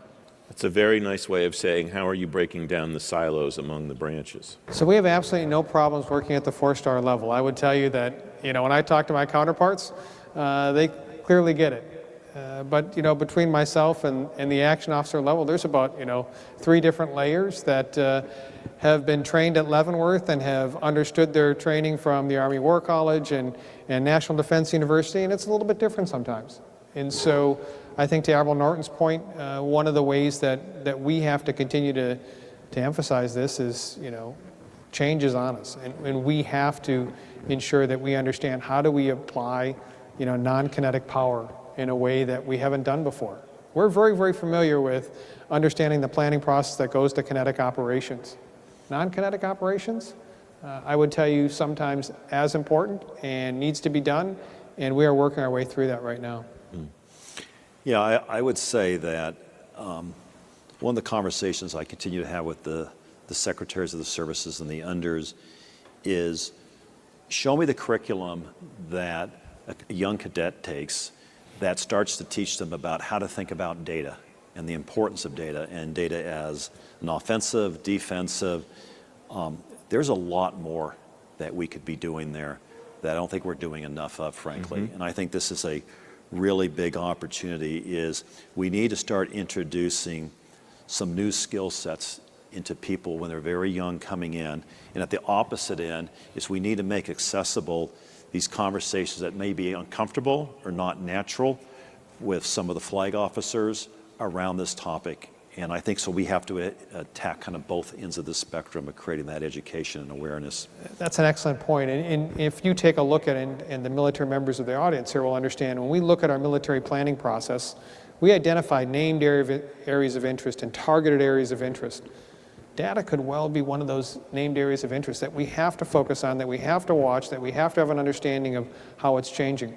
That's a very nice way of saying, how are you breaking down the silos among the branches? So we have absolutely no problems working at the 4-star level. I would tell you that, when I talk to my counterparts, they clearly get it. But between myself and the action officer level, there's about 3 different layers that have been trained at Leavenworth and have understood their training from the Army War College and National Defense University, and it's a little bit different sometimes. And so I think to Admiral Norton's point, one of the ways that we have to continue to emphasize this is, change is on us, and we have to ensure that we understand how do we apply, non-kinetic power in a way that we haven't done before. We're very, very familiar with understanding the planning process that goes to kinetic operations. Non-kinetic operations, I would tell you, sometimes as important and needs to be done, and we are working our way through that right now. Yeah, I would say that one of the conversations I continue to have with the secretaries of the services and the unders is, show me the curriculum that a young cadet takes that starts to teach them about how to think about data and the importance of data, and data as an offensive, defensive. There's a lot more that we could be doing there that I don't think we're doing enough of, frankly. And I think this is a really big opportunity. Is we need to start introducing some new skill sets into people when they're very young coming in. And at the opposite end is we need to make accessible these conversations that may be uncomfortable or not natural with some of the flag officers around this topic. And I think so we have to attack kind of both ends of the spectrum of creating that education and awareness. That's an excellent point. And if you take a look at it, and the military members of the audience here will understand, when we look at our military planning process, we identify named areas of interest and targeted areas of interest. Data could well be one of those named areas of interest that we have to focus on, that we have to watch, that we have to have an understanding of how it's changing.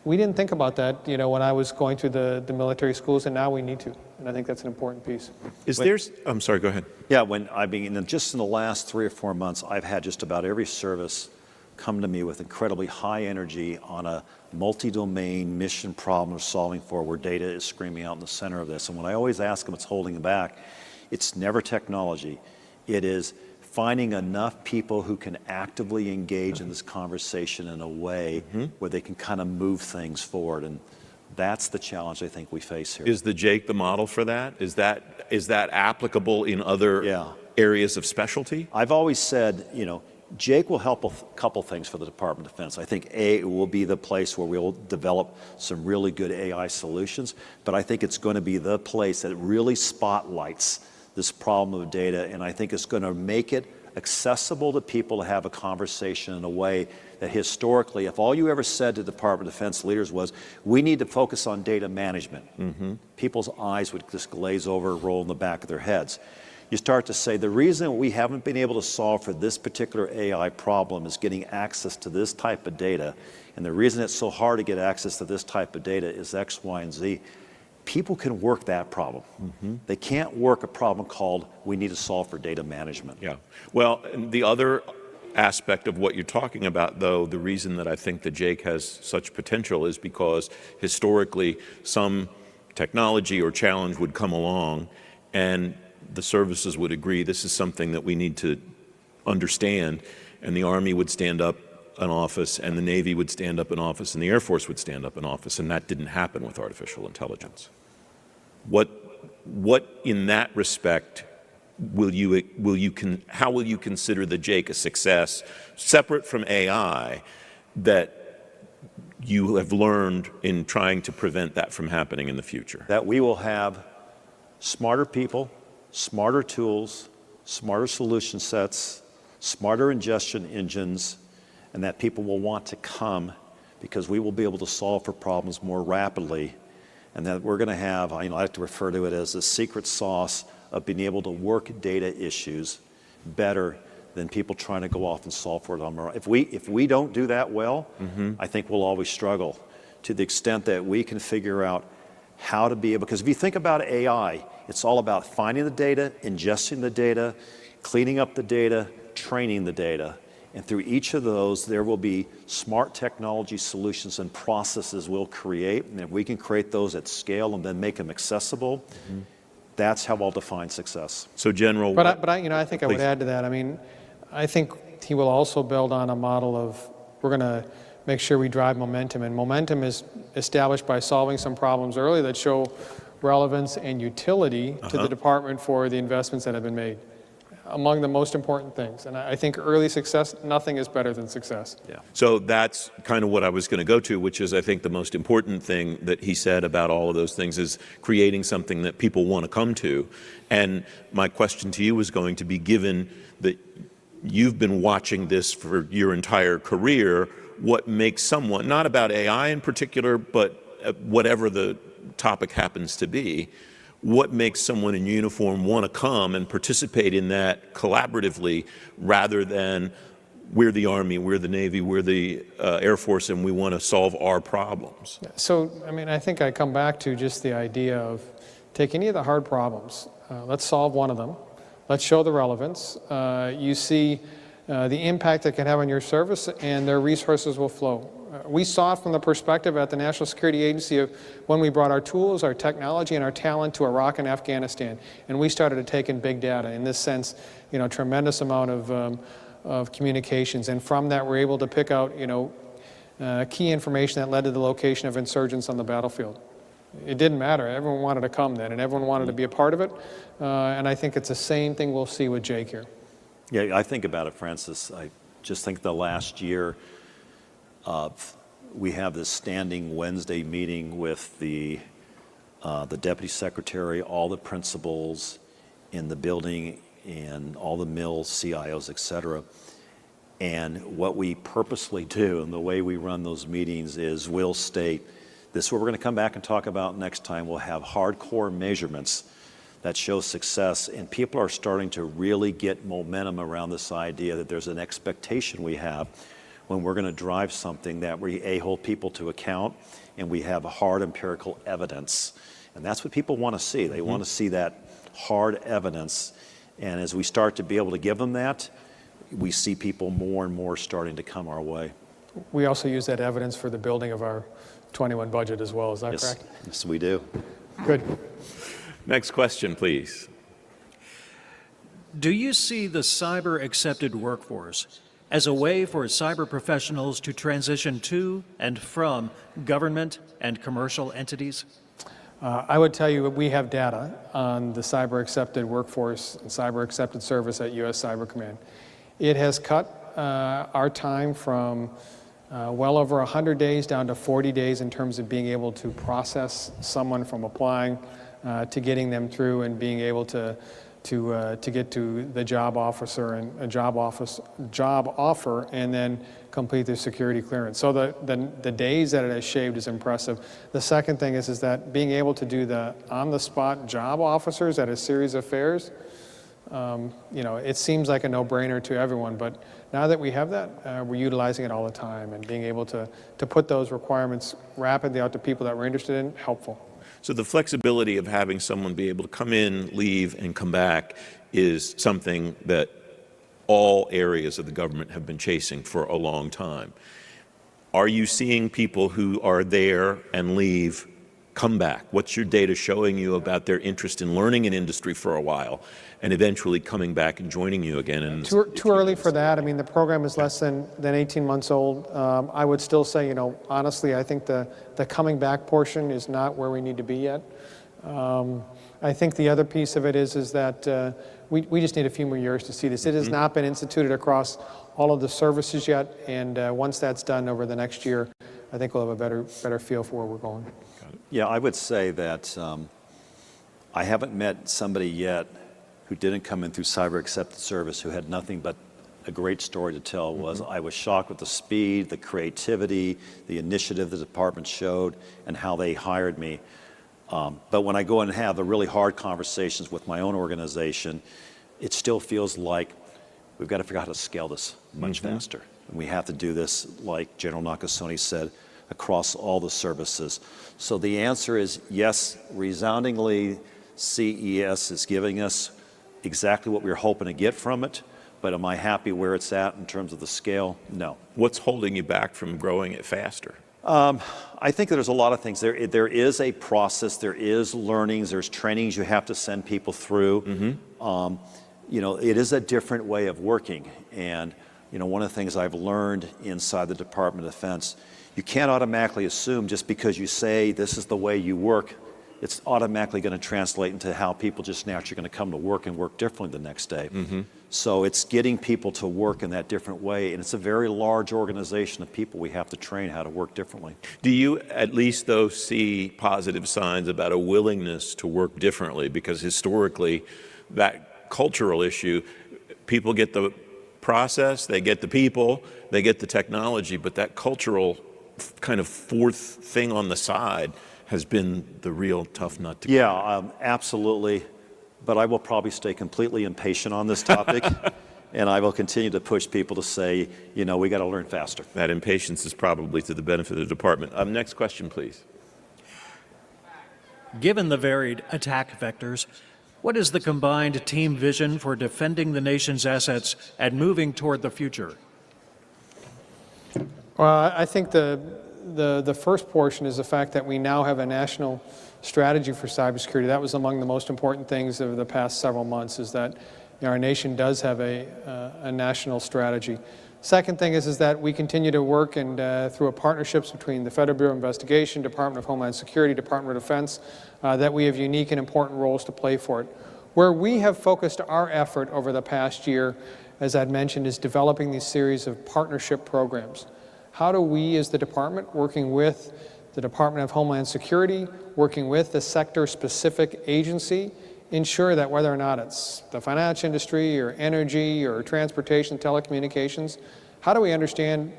We didn't think about that, when I was going through the military schools, and now we need to. And I think that's an important piece. I'm sorry, go ahead. Yeah, just in the last 3 or 4 months, I've had just about every service come to me with incredibly high energy on a multi-domain mission problem solving for where data is screaming out in the center of this. And when I always ask them what's holding them back, it's never technology. It is finding enough people who can actively engage in this conversation in a way where they can kind of move things forward. And that's the challenge I think we face here. Is the Jake the model for that? Is that applicable in other areas of specialty? I've always said, Jake will help a couple things for the Department of Defense. I think, it will be the place where we'll develop some really good AI solutions, but I think it's going to be the place that really spotlights this problem of data, and I think it's going to make it accessible to people to have a conversation in a way that historically, if all you ever said to the Department of Defense leaders was, we need to focus on data management, people's eyes would just glaze over, roll in the back of their heads. You start to say, the reason we haven't been able to solve for this particular AI problem is getting access to this type of data, and the reason it's so hard to get access to this type of data is X, Y, and Z. People can work that problem. They can't work a problem called we need to solve for data management. Yeah. Well, and the other aspect of what you're talking about, though, the reason that I think that Jake has such potential is because historically some technology or challenge would come along and the services would agree this is something that we need to understand, and the Army would stand up an office, and the Navy would stand up an office, and the Air Force would stand up an office, and that didn't happen with artificial intelligence. What in that respect how will you consider the Jake a success, separate from AI, that you have learned in trying to prevent that from happening in the future? That we will have smarter people, smarter tools, smarter solution sets, smarter ingestion engines, and that people will want to come because we will be able to solve for problems more rapidly, and that we're going to have, I like to refer to it as the secret sauce of being able to work data issues better than people trying to go off and solve for it on their own. If we don't do that well, I think we'll always struggle to the extent that we can figure out how to be able, because if you think about AI, it's all about finding the data, ingesting the data, cleaning up the data, training the data. And through each of those, there will be smart technology solutions and processes we'll create. And if we can create those at scale and then make them accessible, that's how I'll define success. So, General. But I think I would add to that. I mean, I think he will also build on a model of we're going to make sure we drive momentum. And momentum is established by solving some problems early that show relevance and utility to the department for the investments that have been made. Among the most important things. And I think early success, nothing is better than success. Yeah. So that's kind of what I was going to go to, which is I think the most important thing that he said about all of those things is creating something that people want to come to. And my question to you was going to be, given that you've been watching this for your entire career, what makes someone, not about AI in particular, but whatever the topic happens to be, what makes someone in uniform want to come and participate in that collaboratively rather than we're the Army, we're the Navy, we're the Air Force, and we want to solve our problems? So, I mean, I think I come back to just the idea of take any of the hard problems. Let's solve one of them. Let's show the relevance. You see the impact it can have on your service, and their resources will flow. We saw it from the perspective at the National Security Agency of when we brought our tools, our technology, and our talent to Iraq and Afghanistan, and we started to take in big data. In this sense, tremendous amount of communications, and from that we're able to pick out, key information that led to the location of insurgents on the battlefield. It didn't matter. Everyone wanted to come then, and everyone wanted to be a part of it, and I think it's the same thing we'll see with Jake here. Yeah, I think about it, Francis. I just think the last year, we have this standing Wednesday meeting with the Deputy Secretary, all the principals in the building, and all the mills, CIOs, et cetera. And what we purposely do and the way we run those meetings is we'll state, this is what we're going to come back and talk about next time. We'll have hardcore measurements that show success, and people are starting to really get momentum around this idea that there's an expectation we have when we're going to drive something that we hold people to account and we have hard empirical evidence. And that's what people want to see. They want to see that hard evidence. And as we start to be able to give them that, we see people more and more starting to come our way. We also use that evidence for the building of our 21 budget as well. Is that correct? Yes, we do. Good. Next question, please. Do you see the cyber-accepted workforce as a way for cyber professionals to transition to and from government and commercial entities? I would tell you that we have data on the cyber-accepted workforce and cyber-accepted service at U.S. Cyber Command. It has cut our time from well over 100 days down to 40 days in terms of being able to process someone from applying to getting them through and being able to to get to the job officer and a job offer, and then complete their security clearance. So the days that it has shaved is impressive. The second thing is that being able to do the on-the-spot job officers at a series of fairs, it seems like a no-brainer to everyone, but now that we have that, we're utilizing it all the time, and being able to put those requirements rapidly out to people that we're interested in, helpful. So the flexibility of having someone be able to come in, leave, and come back is something that all areas of the government have been chasing for a long time. Are you seeing people who are there and leave come back? What's your data showing you about their interest in learning an industry for a while and eventually coming back and joining you again? Too early for that. I mean, the program is less than 18 months old. I would still say, honestly, I think the coming back portion is not where we need to be yet. I think the other piece of it is that we just need a few more years to see this. It has not been instituted across all of the services yet, and once that's done over the next year, I think we'll have a better feel for where we're going. Yeah, I would say that I haven't met somebody yet who didn't come in through Cyber Accepted Service who had nothing but a great story to tell. I was shocked with the speed, the creativity, the initiative the department showed, and how they hired me. But when I go and have the really hard conversations with my own organization, it still feels like we've got to figure out how to scale this much faster. And we have to do this, like General Nakasone said, across all the services. So the answer is yes, resoundingly, CES is giving us exactly what we were hoping to get from it, but am I happy where it's at in terms of the scale? No. What's holding you back from growing it faster? I think there's a lot of things. There is a process, there is learnings, there's trainings you have to send people through. It is a different way of working. And one of the things I've learned inside the Department of Defense, you can't automatically assume just because you say this is the way you work, it's automatically going to translate into how people just naturally going to come to work and work differently the next day. So it's getting people to work in that different way, and it's a very large organization of people we have to train how to work differently. Do you at least, though, see positive signs about a willingness to work differently? Because historically, that cultural issue, people get the process, they get the people, they get the technology, but that cultural kind of fourth thing on the side has been the real tough nut to crack. Yeah, absolutely. But I will probably stay completely impatient on this topic, and I will continue to push people to say, we got to learn faster. That impatience is probably to the benefit of the department. Next question, please. Given the varied attack vectors, what is the combined team vision for defending the nation's assets and moving toward the future? Well, I think the first portion is the fact that we now have a national strategy for cybersecurity. That was among the most important things of the past several months, is that our nation does have a national strategy. Second thing is that we continue to work and through partnerships between the Federal Bureau of Investigation, Department of Homeland Security, Department of Defense, that we have unique and important roles to play for it. Where we have focused our effort over the past year, as I'd mentioned, is developing these series of partnership programs. How do we as the department, working with the Department of Homeland Security, working with the sector-specific agency, ensure that whether or not it's the financial industry or energy or transportation, telecommunications, how do we understand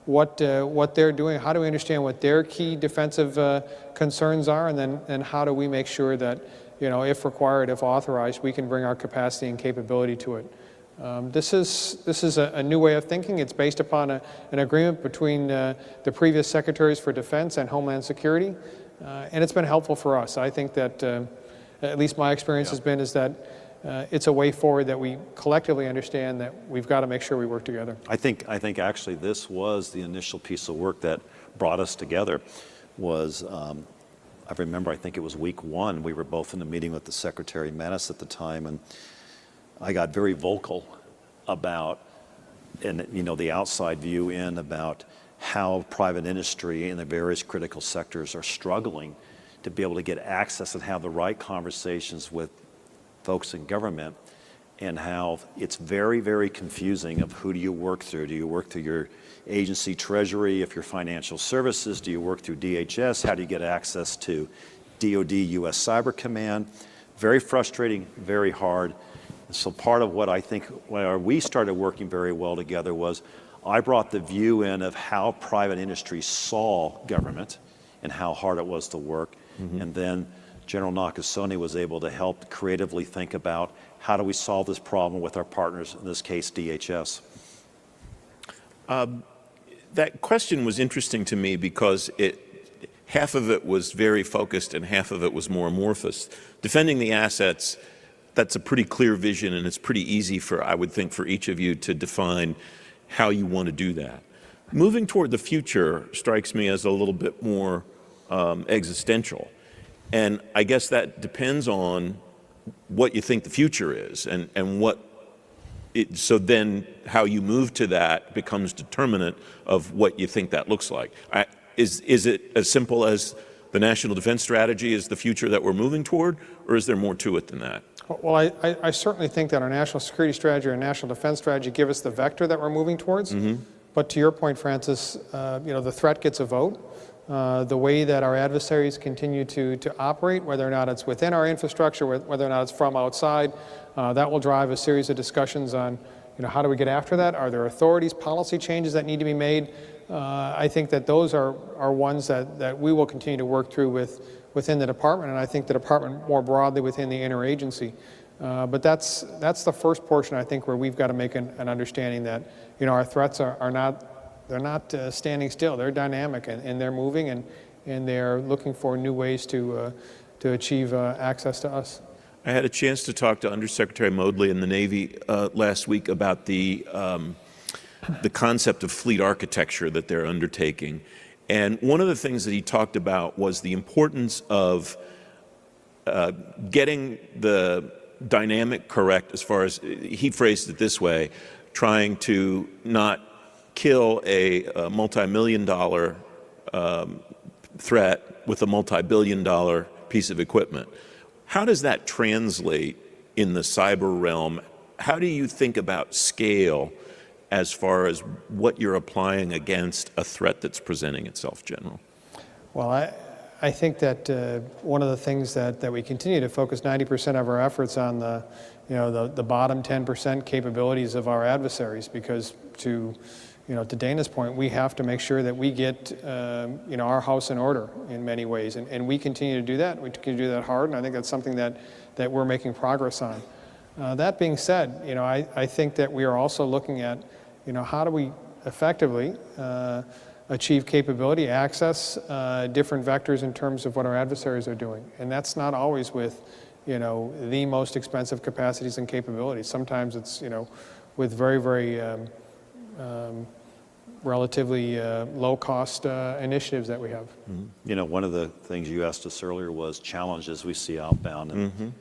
what they're doing? How do we understand what their key defensive concerns are? And then how do we make sure that, if required, if authorized, we can bring our capacity and capability to it? This is a new way of thinking. It's based upon an agreement between the previous Secretaries for Defense and Homeland Security, and it's been helpful for us. I think that, at least my experience has been, is that it's a way forward that we collectively understand that we've got to make sure we work together. I think actually this was the initial piece of work that brought us together. I remember, I think it was week one, we were both in a meeting with the Secretary Mattis at the time, and I got very vocal about, and the outside view in about how private industry and the various critical sectors are struggling to be able to get access and have the right conversations with folks in government, and how it's very, very confusing of who do you work through. Do you work through your agency treasury? If you're financial services, do you work through DHS? How do you get access to DOD, U.S. Cyber Command? Very frustrating, very hard. And so part of what I think where we started working very well together was I brought the view in of how private industry saw government and how hard it was to work. And then General Nakasone was able to help creatively think about how do we solve this problem with our partners, in this case, DHS. That question was interesting to me because half of it was very focused and half of it was more amorphous. Defending the assets, that's a pretty clear vision, and it's pretty easy for, I would think, for each of you to define how you want to do that. Moving toward the future strikes me as a little bit more existential. And I guess that depends on what you think the future is and what so then how you move to that becomes determinant of what you think that looks like. Is it as simple as the national defense strategy is the future that we're moving toward, or is there more to it than that? Well, I certainly think that our national security strategy or national defense strategy give us the vector that we're moving towards. But to your point, Francis, the threat gets a vote. The way that our adversaries continue to operate, whether or not it's within our infrastructure, whether or not it's from outside, that will drive a series of discussions on, how do we get after that? Are there authorities, policy changes that need to be made? I think that those are ones that we will continue to work through within the department, and I think the department more broadly within the interagency. But that's the first portion, I think, where we've got to make an understanding that, our threats are not standing still. They're dynamic, and they're moving, and they're looking for new ways to achieve access to us. I had a chance to talk to Undersecretary Modly in the Navy last week about the concept of fleet architecture that they're undertaking. And one of the things that he talked about was the importance of getting the dynamic correct, as far as, he phrased it this way, trying to not kill a multi-million-dollar threat with a multi-billion-dollar piece of equipment. How does that translate in the cyber realm? How do you think about scale as far as what you're applying against a threat that's presenting itself, General? Well, I think that one of the things that we continue to focus 90% of our efforts on the bottom 10% capabilities of our adversaries, because to Dana's point, we have to make sure that we get our house in order in many ways, and we continue to do that. We continue to do that hard, and I think that's something that we're making progress on. That being said, I think that we are also looking at how do we effectively achieve capability, access different vectors in terms of what our adversaries are doing, and that's not always with the most expensive capacities and capabilities. Sometimes it's with very, very relatively low-cost initiatives that we have. One of the things you asked us earlier was challenges we see outbound. And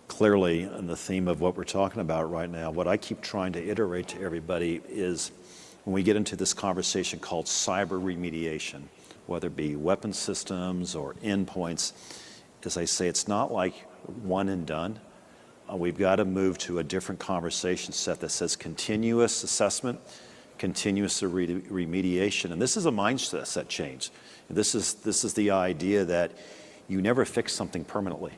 clearly, in the theme of what we're talking about right now, what I keep trying to iterate to everybody is when we get into this conversation called cyber remediation, whether it be weapon systems or endpoints, as I say, it's not like one and done. We've got to move to a different conversation set that says continuous assessment, continuous remediation, and this is a mindset change. This is the idea that you never fix something permanently,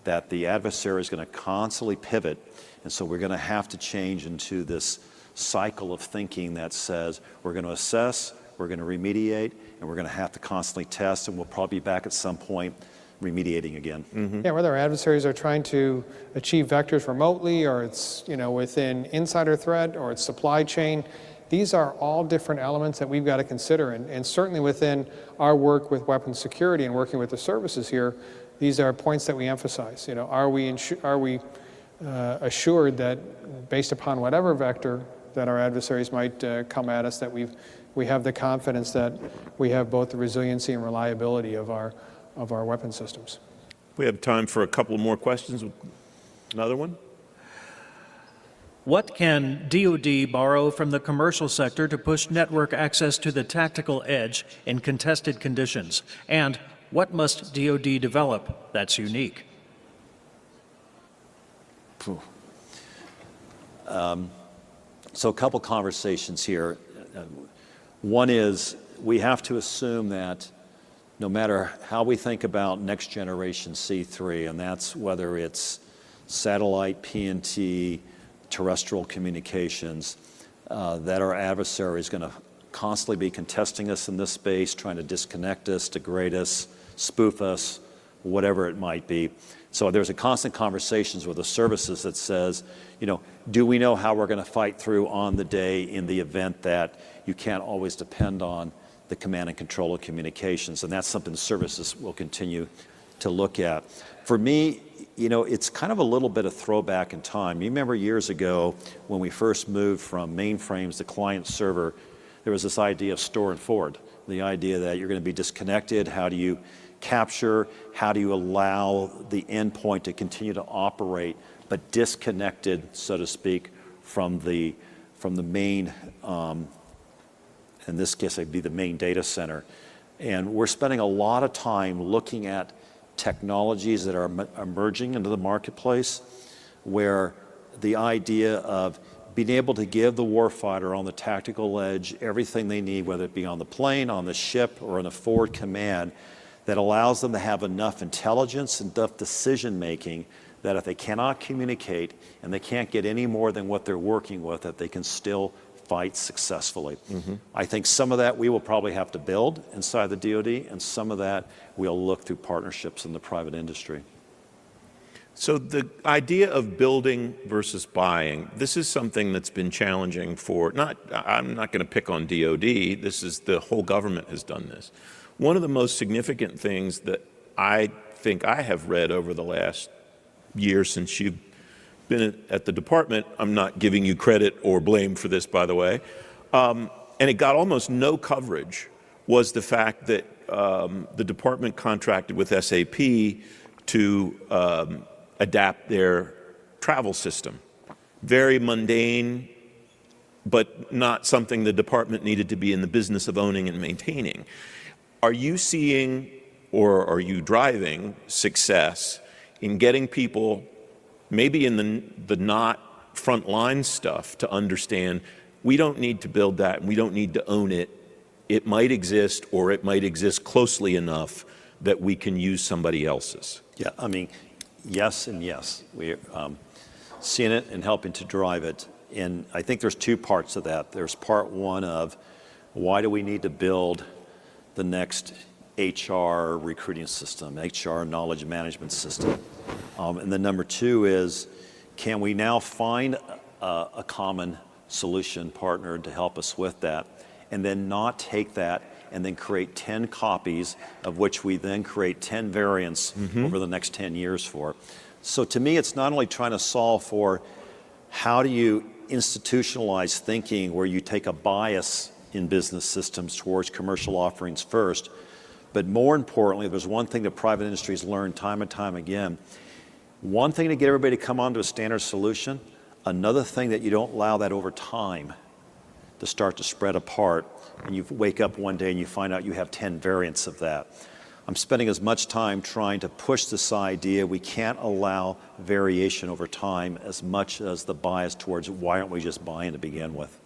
that the adversary is going to constantly pivot, and so we're going to have to change into this cycle of thinking that says we're going to assess, we're going to remediate, and we're going to have to constantly test, and we'll probably be back at some point remediating again. Yeah, whether our adversaries are trying to achieve vectors remotely, or it's within insider threat, or it's supply chain, these are all different elements that we've got to consider, and certainly within our work with weapons security and working with the services here, these are points that we emphasize. Are we assured that based upon whatever vector that our adversaries might come at us, that we have the confidence that we have both the resiliency and reliability of our weapon systems. We have time for a couple more questions. Another one? What can DoD borrow from the commercial sector to push network access to the tactical edge in contested conditions? And what must DoD develop that's unique? So a couple conversations here. One is we have to assume that no matter how we think about next generation C3, and that's whether it's satellite, PNT, terrestrial communications, that our adversary is going to constantly be contesting us in this space, trying to disconnect us, degrade us, spoof us, whatever it might be. So there's a constant conversations with the services that says, do we know how we're going to fight through on the day in the event that you can't always depend on the command and control of communications? And that's something the services will continue to look at. For me, it's kind of a little bit of throwback in time. You remember years ago when we first moved from mainframes to client server, there was this idea of store and forward, the idea that you're going to be disconnected. How do you capture? How do you allow the endpoint to continue to operate, but disconnected, so to speak, from the main, in this case, it'd be the main data center. And we're spending a lot of time looking at technologies that are emerging into the marketplace, where the idea of being able to give the warfighter on the tactical edge everything they need, whether it be on the plane, on the ship, or in a forward command, that allows them to have enough intelligence and enough decision making that if they cannot communicate and they can't get any more than what they're working with, that they can still fight successfully. I think some of that we will probably have to build inside the DoD, and some of that we'll look through partnerships in the private industry. So the idea of building versus buying, this is something that's been challenging for, I'm not going to pick on DoD, this is the whole government has done this. One of the most significant things that I think I have read over the last year since you've been at the department, I'm not giving you credit or blame for this, by the way, and it got almost no coverage, was the fact that the department contracted with SAP to adapt their travel system. Very mundane, but not something the department needed to be in the business of owning and maintaining. Are you seeing, or are you driving success in getting people, maybe in the not frontline stuff, to understand we don't need to build that and we don't need to own it. It might exist, or it might exist closely enough that we can use somebody else's? Yeah, I mean, yes and yes. We're seeing it and helping to drive it. And I think there's two parts of that. There's part one of why do we need to build the next HR recruiting system, HR knowledge management system. And then number two is, can we now find a common solution partner to help us with that, and then not take that and then create 10 copies of which we then create 10 variants over the next 10 years for. So to me, it's not only trying to solve for how do you institutionalize thinking where you take a bias in business systems towards commercial offerings first, but more importantly, there's one thing that private industry has learned time and time again. One thing to get everybody to come onto a standard solution, another thing that you don't allow that over time to start to spread apart, and you wake up one day and you find out you have 10 variants of that. I'm spending as much time trying to push this idea we can't allow variation over time as much as the bias towards why aren't we just buying to begin with.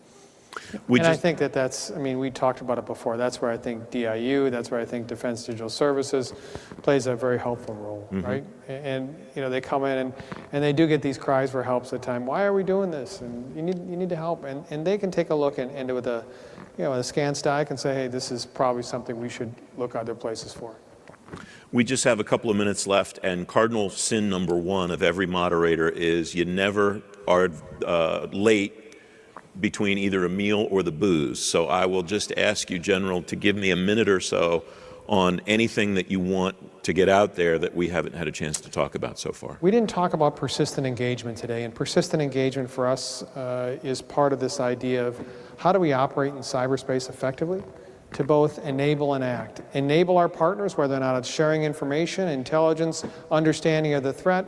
I think that's, I mean, we talked about it before. That's where I think DIU, that's where I think Defense Digital Services plays a very helpful role, right? And they come in and they do get these cries for help at the time. Why are we doing this? And you need to help. And they can take a look and with a, a scan stack and say, hey, this is probably something we should look other places for. We just have a couple of minutes left, and cardinal sin number one of every moderator is you never are late between either a meal or the booze. So I will just ask you, General, to give me a minute or so on anything that you want to get out there that we haven't had a chance to talk about so far. We didn't talk about persistent engagement today, and persistent engagement for us is part of this idea of how do we operate in cyberspace effectively to both enable and act. Enable our partners, whether or not it's sharing information, intelligence, understanding of the threat,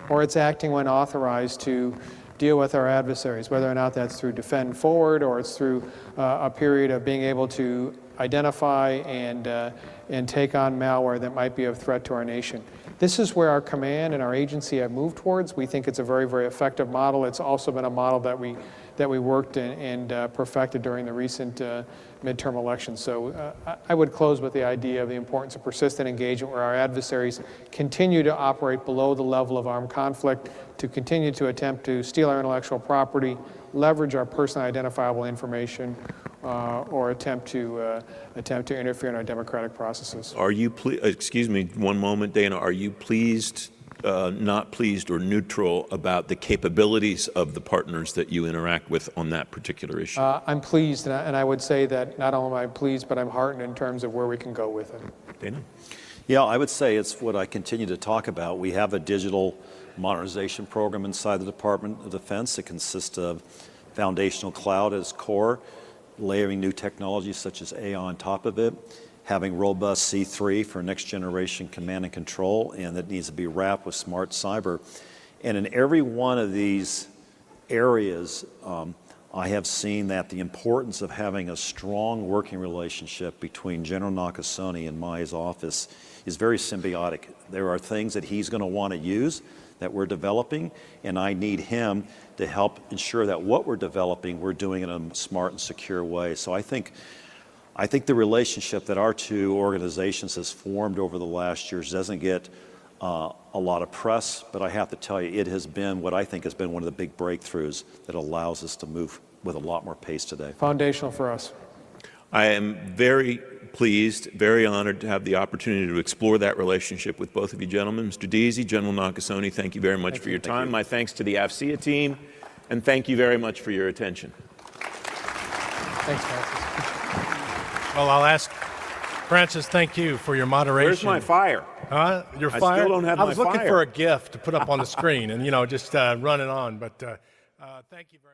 or it's acting when authorized to deal with our adversaries, whether or not that's through defend forward or it's through a period of being able to identify and take on malware that might be of threat to our nation. This is where our command and our agency have moved towards. We think it's a very, very effective model. It's also been a model that we worked and perfected during the recent midterm elections. So I would close with the idea of the importance of persistent engagement where our adversaries continue to operate below the level of armed conflict, to continue to attempt to steal our intellectual property, leverage our personally identifiable information, or attempt to interfere in our democratic processes. Are you excuse me one moment, Dana, are you pleased, not pleased, or neutral about the capabilities of the partners that you interact with on that particular issue? I'm pleased, and I would say that not only am I pleased, but I'm heartened in terms of where we can go with it. Dana? Yeah, I would say it's what I continue to talk about. We have a digital modernization program inside the Department of Defense that consists of foundational cloud as core, layering new technologies such as AI on top of it, having robust C3 for next generation command and control, and that needs to be wrapped with smart cyber. And in every one of these areas, I have seen that the importance of having a strong working relationship between General Nakasone and my office is very symbiotic. There are things that he's going to want to use that we're developing, and I need him to help ensure that what we're developing, we're doing in a smart and secure way. So I think the relationship that our two organizations has formed over the last years doesn't get a lot of press, but I have to tell you, it has been what I think has been one of the big breakthroughs that allows us to move with a lot more pace today. Foundational for us. I am very pleased, very honored to have the opportunity to explore that relationship with both of you gentlemen. Mr. Deasy, General Nakasone, thank you very much for your time. My thanks to the AFCEA team, and thank you very much for your attention. Thanks, Francis. Well, I'll ask Francis, thank you for your moderation. Where's my fire? Huh? Your I fire? still don't have my I was looking fire. for a GIF to put up on the screen and, just run it on, but thank you very much.